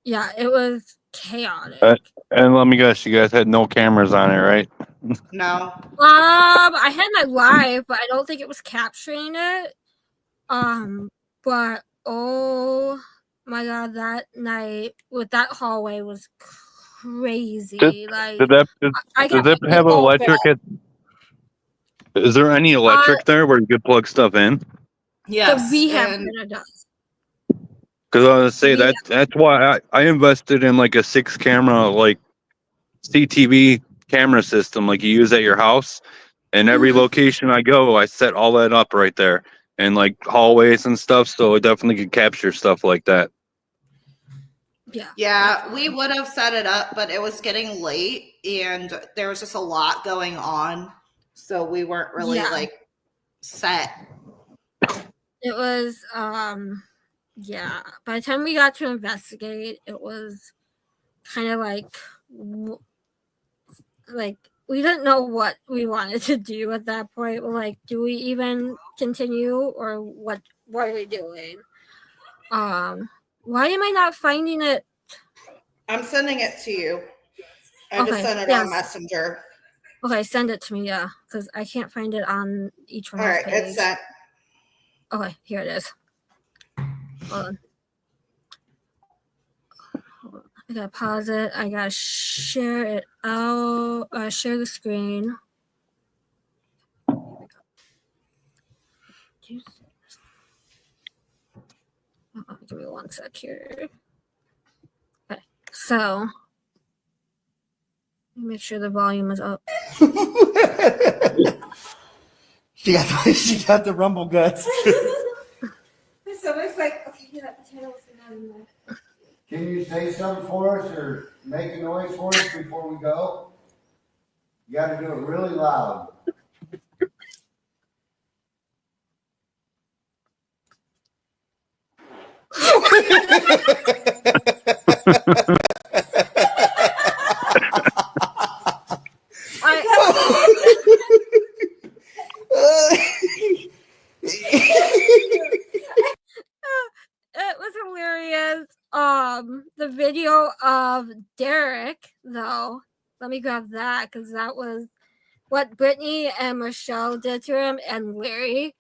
Yeah, it was chaotic. And let me guess, you guys had no cameras on it, right? No. I had my live, but I don't think it was capturing it. But oh my god, that night with that hallway was crazy. Does it have electric? Is there any electric there where you could plug stuff in? Yes. The rehab center does. Because I was gonna say that's why I invested in like a 6-camera like CTV camera system like you use at your house. And every location I go, I set all that up right there, and like hallways and stuff, so it definitely could capture stuff like that. Yeah, we would have set it up, but it was getting late and there was just a lot going on, so we weren't really like set. It was by the time we got to investigate, it was kind of like we didn't know what we wanted to do at that point. We're like, do we even continue, or what are we doing? Why am I not finding it? I'm sending it to you. I just sent it on Messenger. Okay, send it to me, because I can't find it on each one. All right, it's sent. Okay, here it is. Hold on. I gotta pause it. I gotta share it out. Share the screen. Give me one sec here. Okay, so make sure the volume is up. She got the rumble guts. So it's like, okay, yeah, Can you say something for us or make a noise for us before we go? You got to do it really loud. It was hilarious. The video of Derek, though, Let me grab that because that was what Brittany and Michelle did to him, and Larry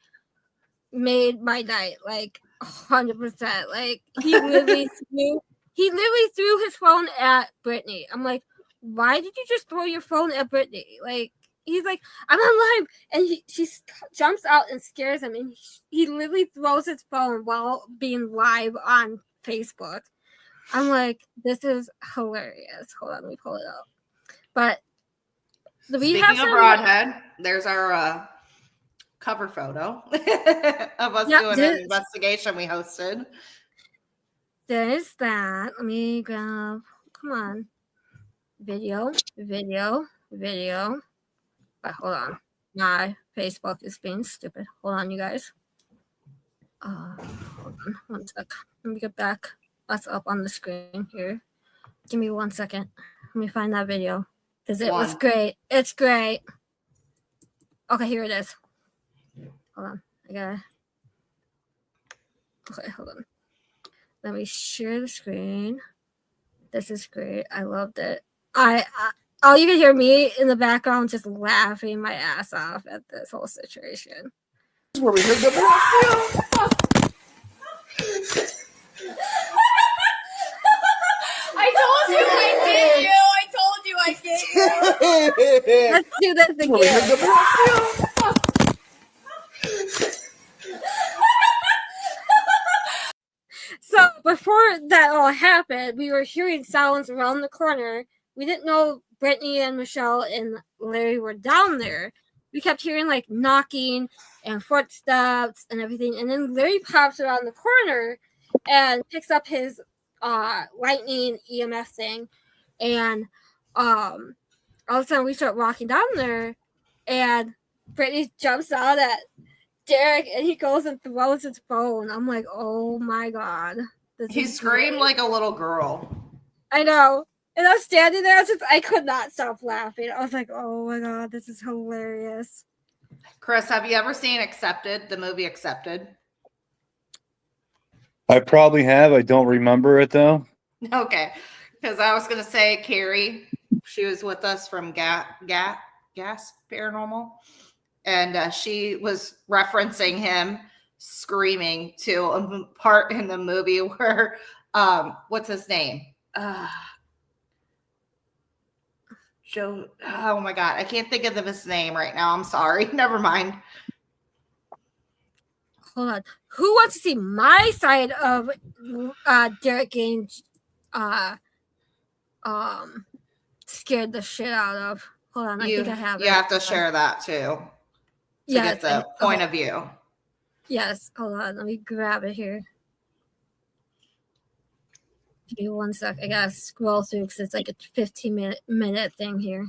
made my night, like 100%. Like he literally threw his phone at Brittany. I'm like, why did you just throw your phone at Brittany? Like he's like, I'm on live, and she jumps out and scares him, and he literally throws his phone while being live on Facebook. I'm like, this is hilarious. Hold on, let me pull it up. But Speaking of Brodhead, there's our cover photo of us doing an investigation we hosted. There's that. Let me grab. Come on. Video. But hold on. My Facebook is being stupid. Hold on, you guys. Hold on. 1 sec. Let me get back us up on the screen here. Give me 1 second. Let me find that video. Because it was great. It's great. Okay, here it is. Hold on. Okay, hold on. Let me share the screen. This is great. I loved it. All you can hear me in the background just laughing my ass off at this whole situation. This is where we heard the I told you I'd get you. I'd get you. Let's do this again. So before that all happened, we were hearing sounds around the corner. We didn't know Brittany and Michelle and Larry were down there. We kept hearing like knocking and footsteps and everything. And then Larry pops around the corner and picks up his lightning EMF thing. And all of a sudden we start walking down there, and Brittany jumps out at Derek, and he goes and throws his phone. I'm like, oh my God. He screamed like a little girl. I know. And I was standing there, I could not stop laughing. I was like, oh my God, this is hilarious. Chris, have you ever seen Accepted, the movie Accepted? I probably have. I don't remember it though. Okay. Because I was going to say Carrie, she was with us from Gas Paranormal. And she was referencing him screaming to a part in the movie where, what's his name? Joe. Oh my God. I can't think of his name right now. I'm sorry. Never mind. Hold on. Who wants to see my side of Derek getting scared the shit out of? Hold on. I think I have it. You have to share that too. To get the point of view. Yes. Hold on. Let me grab it here. Give me 1 sec. I gotta scroll through because it's like a 15-minute thing here.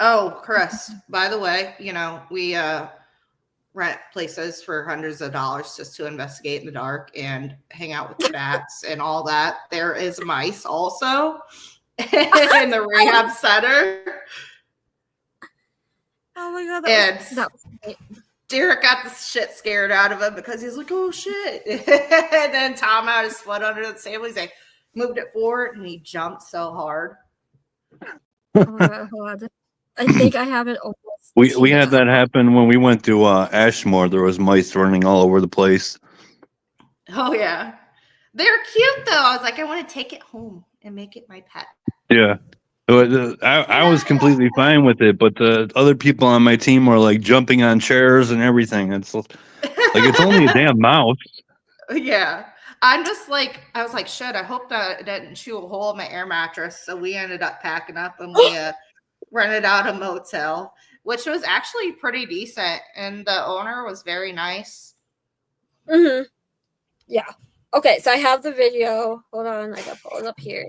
Oh, Chris, by the way, we rent places for hundreds of dollars just to investigate in the dark and hang out with the bats and all that. There is mice also in the rehab center. Oh my God. That was great. Derek got the shit scared out of him because he's like, oh shit. And then Tom had his foot under the table. He's like, moved it forward, and he jumped so hard. Oh my God, hold on. I think I have it almost. We had that happen when we went to Ashmore. There was mice running all over the place. Oh yeah. They're cute though. I was like, I want to take it home and make it my pet. Yeah. I was completely fine with it, but the other people on my team were like jumping on chairs and everything. It's like it's only a damn mouse. Yeah. I'm just like, I was like, shit, I hope that it didn't chew a hole in my air mattress. So we ended up packing up and we rented out a motel, which was actually pretty decent. And the owner was very nice. Mm-hmm. Yeah. Okay, so I have the video. Hold on, I gotta pull it up here.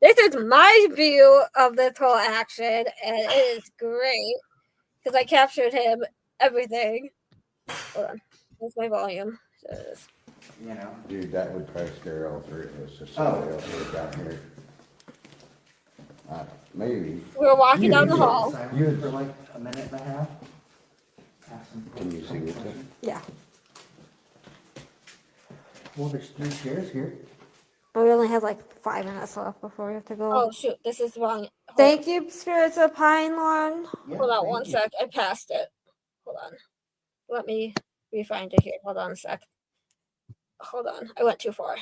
This is my view of this whole action, and it is great because I captured him, everything. Hold on, where's my volume? Dude, that would probably scare all three of us. Just somebody else was down here. Maybe. We were walking down the hall. You for like a minute and a half. Can you see it? Yeah. Well, there's 3 chairs here. We only have like 5 minutes left before we have to go. Oh shoot, this is wrong. Thank you, Spirits of Pine Lawn. Hold on one sec. I passed it. Hold on. Let me refind it here. Hold on a sec. Hold on. I went too far.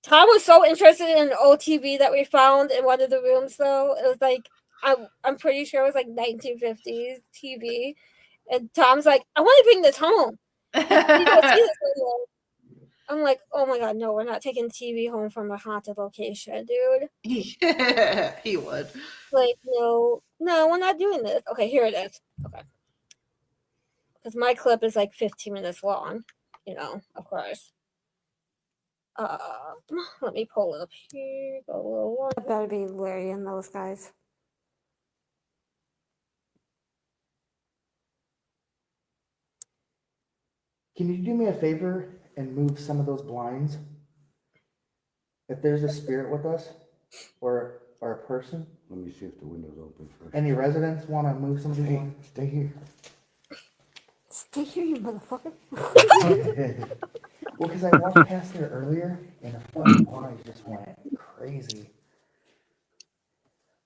Tom was so interested in an old TV that we found in one of the rooms, though. It was like, I'm pretty sure it was like 1950s TV. And Tom's like, I want to bring this home. You don't see this anymore. I'm like, oh my God, no, we're not taking TV home from a haunted location, dude. He would. Like, no, we're not doing this. Okay, here it is. Okay. Because my clip is like 15 minutes long, of course. Let me pull it up here. Go a little one. It better be Larry and those guys. Can you do me a favor and move some of those blinds? If there's a spirit with us or a person, Let me see if the window's open first. any residents want to move some of these blinds? Stay here. Stay here, you motherfucker. Well, because I walked past there earlier and the fucking eyes just went crazy.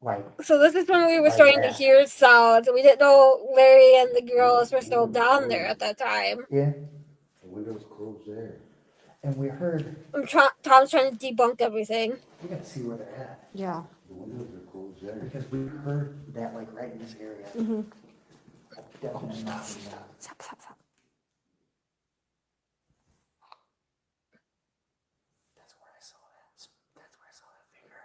Like, So this is when we were Like starting to that. hear sounds. We didn't know Larry and the girls were still down there at that time. yeah, The window's closed there. and we heard, Tom's trying to debunk everything. we got to see where they're at. Yeah. The windows are closed there. Because we heard that like right in this area. Mm-hmm. Definitely not in that. Stop. That's where I saw that. That's where I saw that figure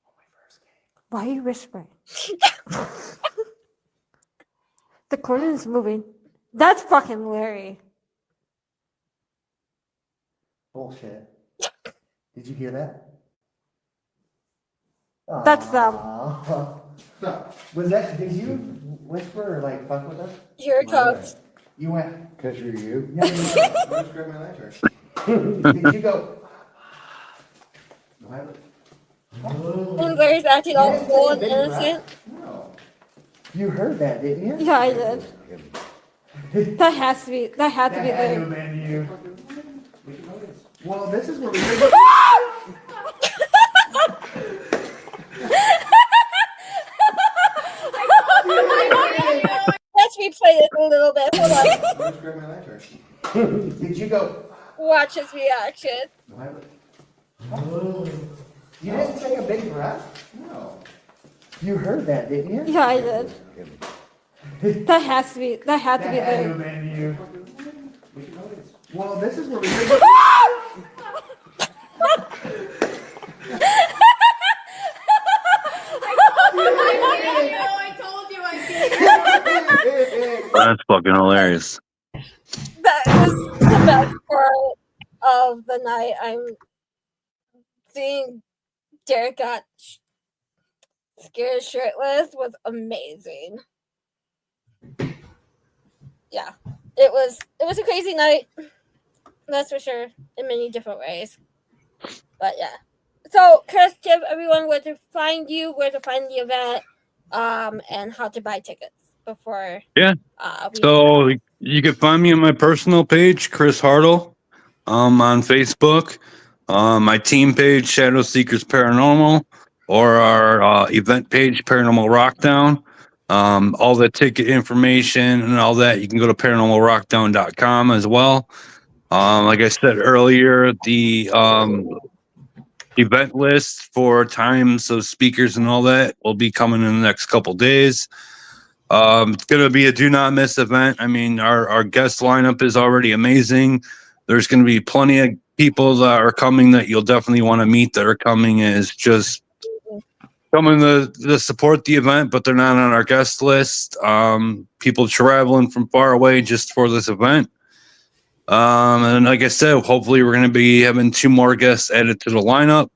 when we first came. Why are you whispering? The curtain is moving. That's fucking Larry. Bullshit. Did you hear that? That's them. Aw. Was that, did you whisper or like fuck with us? Here it comes. You went, Because you're you. yeah, Let's grab my lantern. did you go? And Larry's acting all cool and innocent. No. You heard that, didn't you? Yeah, I did. That had to be That had to Larry. have been you. Make a noise. Well, this is where we Let's replay this a little bit. Hold on. Let's grab my lantern. Did you go? Watch his reaction. You didn't take a big breath? No. You heard that, didn't you? Yeah, I did. That had to be That had to Larry. have been you. Make a noise. Well, this is where we I told you I That's fucking hilarious. That was the best part of the night. I'm seeing Derek got scared shirtless was amazing. Yeah, it was a crazy night. That's for sure, in many different ways. But yeah. So, Chris, give everyone where to find you, where to find the event, and how to buy tickets before. Yeah. So you can find me on my personal page, Chris Hartle, on Facebook. My team page, Shadow Seekers Paranormal, or our event page, Paranormal Rockdown. All the ticket information and all that, you can go to paranormalrockdown.com as well. Like I said earlier, the event list for times of speakers and all that will be coming in the next couple days. It's going to be a do not miss event. I mean, our guest lineup is already amazing. There's going to be plenty of people that are coming that you'll definitely want to meet that are coming as just coming to support the event, but they're not on our guest list. People traveling from far away just for this event. And like I said, hopefully we're going to be having 2 more guests added to the lineup.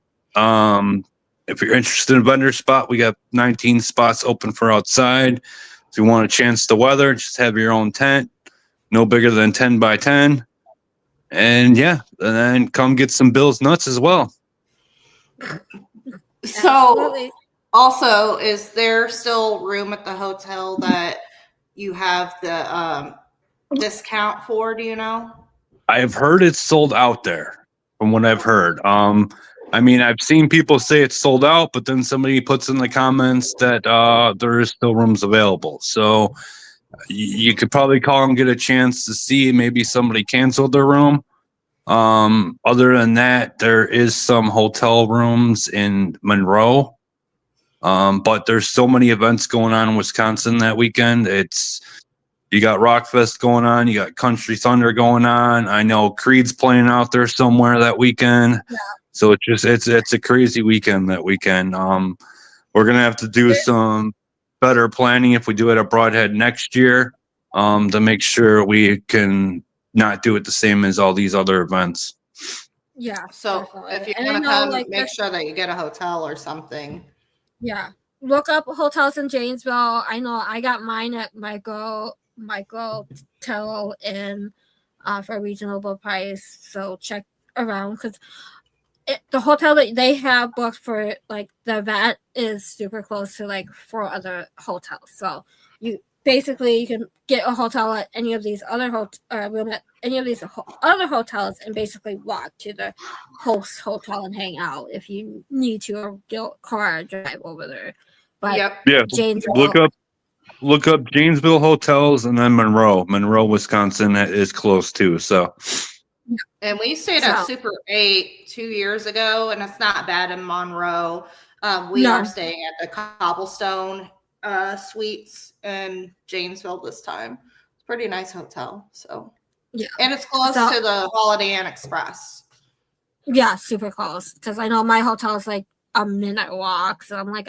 If you're interested in a vendor spot, we got 19 spots open for outside. If you want a chance to weather, just have your own tent, no bigger than 10 by 10. And yeah, and then come get some Bill's nuts as well. So, Absolutely. also, is there still room at the hotel that you have the discount for? Do you know? I've heard it's sold out there from what I've heard. I mean, I've seen people say it's sold out, but then somebody puts in the comments that there is still rooms available. So you could probably call and get a chance to see. Maybe somebody canceled their room. Other than that, there is some hotel rooms in Monroe. But there's so many events going on in Wisconsin that weekend. You got Rockfest going on, you got Country Thunder going on. I know Creed's playing out there somewhere that weekend. Yeah. So it's a crazy weekend that weekend. We're gonna have to do some better planning if we do it at Brodhead next year, to make sure we can not do it the same as all these other events. Yeah. So definitely. if you And I want to know, come, like, make sure that you get a hotel or something. yeah. Look up hotels in Janesville. I know I got mine at my girl Tello in for a reasonable price. So check around because the hotel that they have booked for like the event is super close to like 4 other hotels. So you can get a hotel at any of these other room at any of these other hotels and basically walk to the host hotel and hang out if you need to, or get a car drive over there. But Yeah, Janesville, look up Janesville hotels and then Monroe, Wisconsin is close too. So. And we stayed at Super 8 2 years ago, and it's not bad in Monroe. We are staying at the Cobblestone Suites in Janesville this time. It's a pretty nice hotel. So yeah, and it's close to the Holiday Inn Express. Yeah, super close. Because I know my hotel is like a minute walk, so I'm like,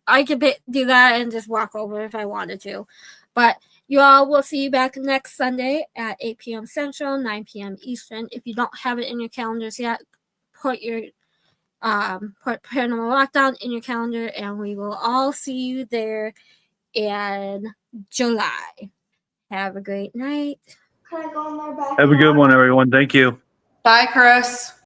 I could do that and just walk over if I wanted to. But you all will see you back next Sunday at 8 p.m. Central, 9 p.m. Eastern. If you don't have it in your calendars yet, put Paranormal Rockdown in your calendar, and we will all see you there in July. Have a great night. Can I go in there back? Have a good one, everyone. Thank you. Bye, Chris.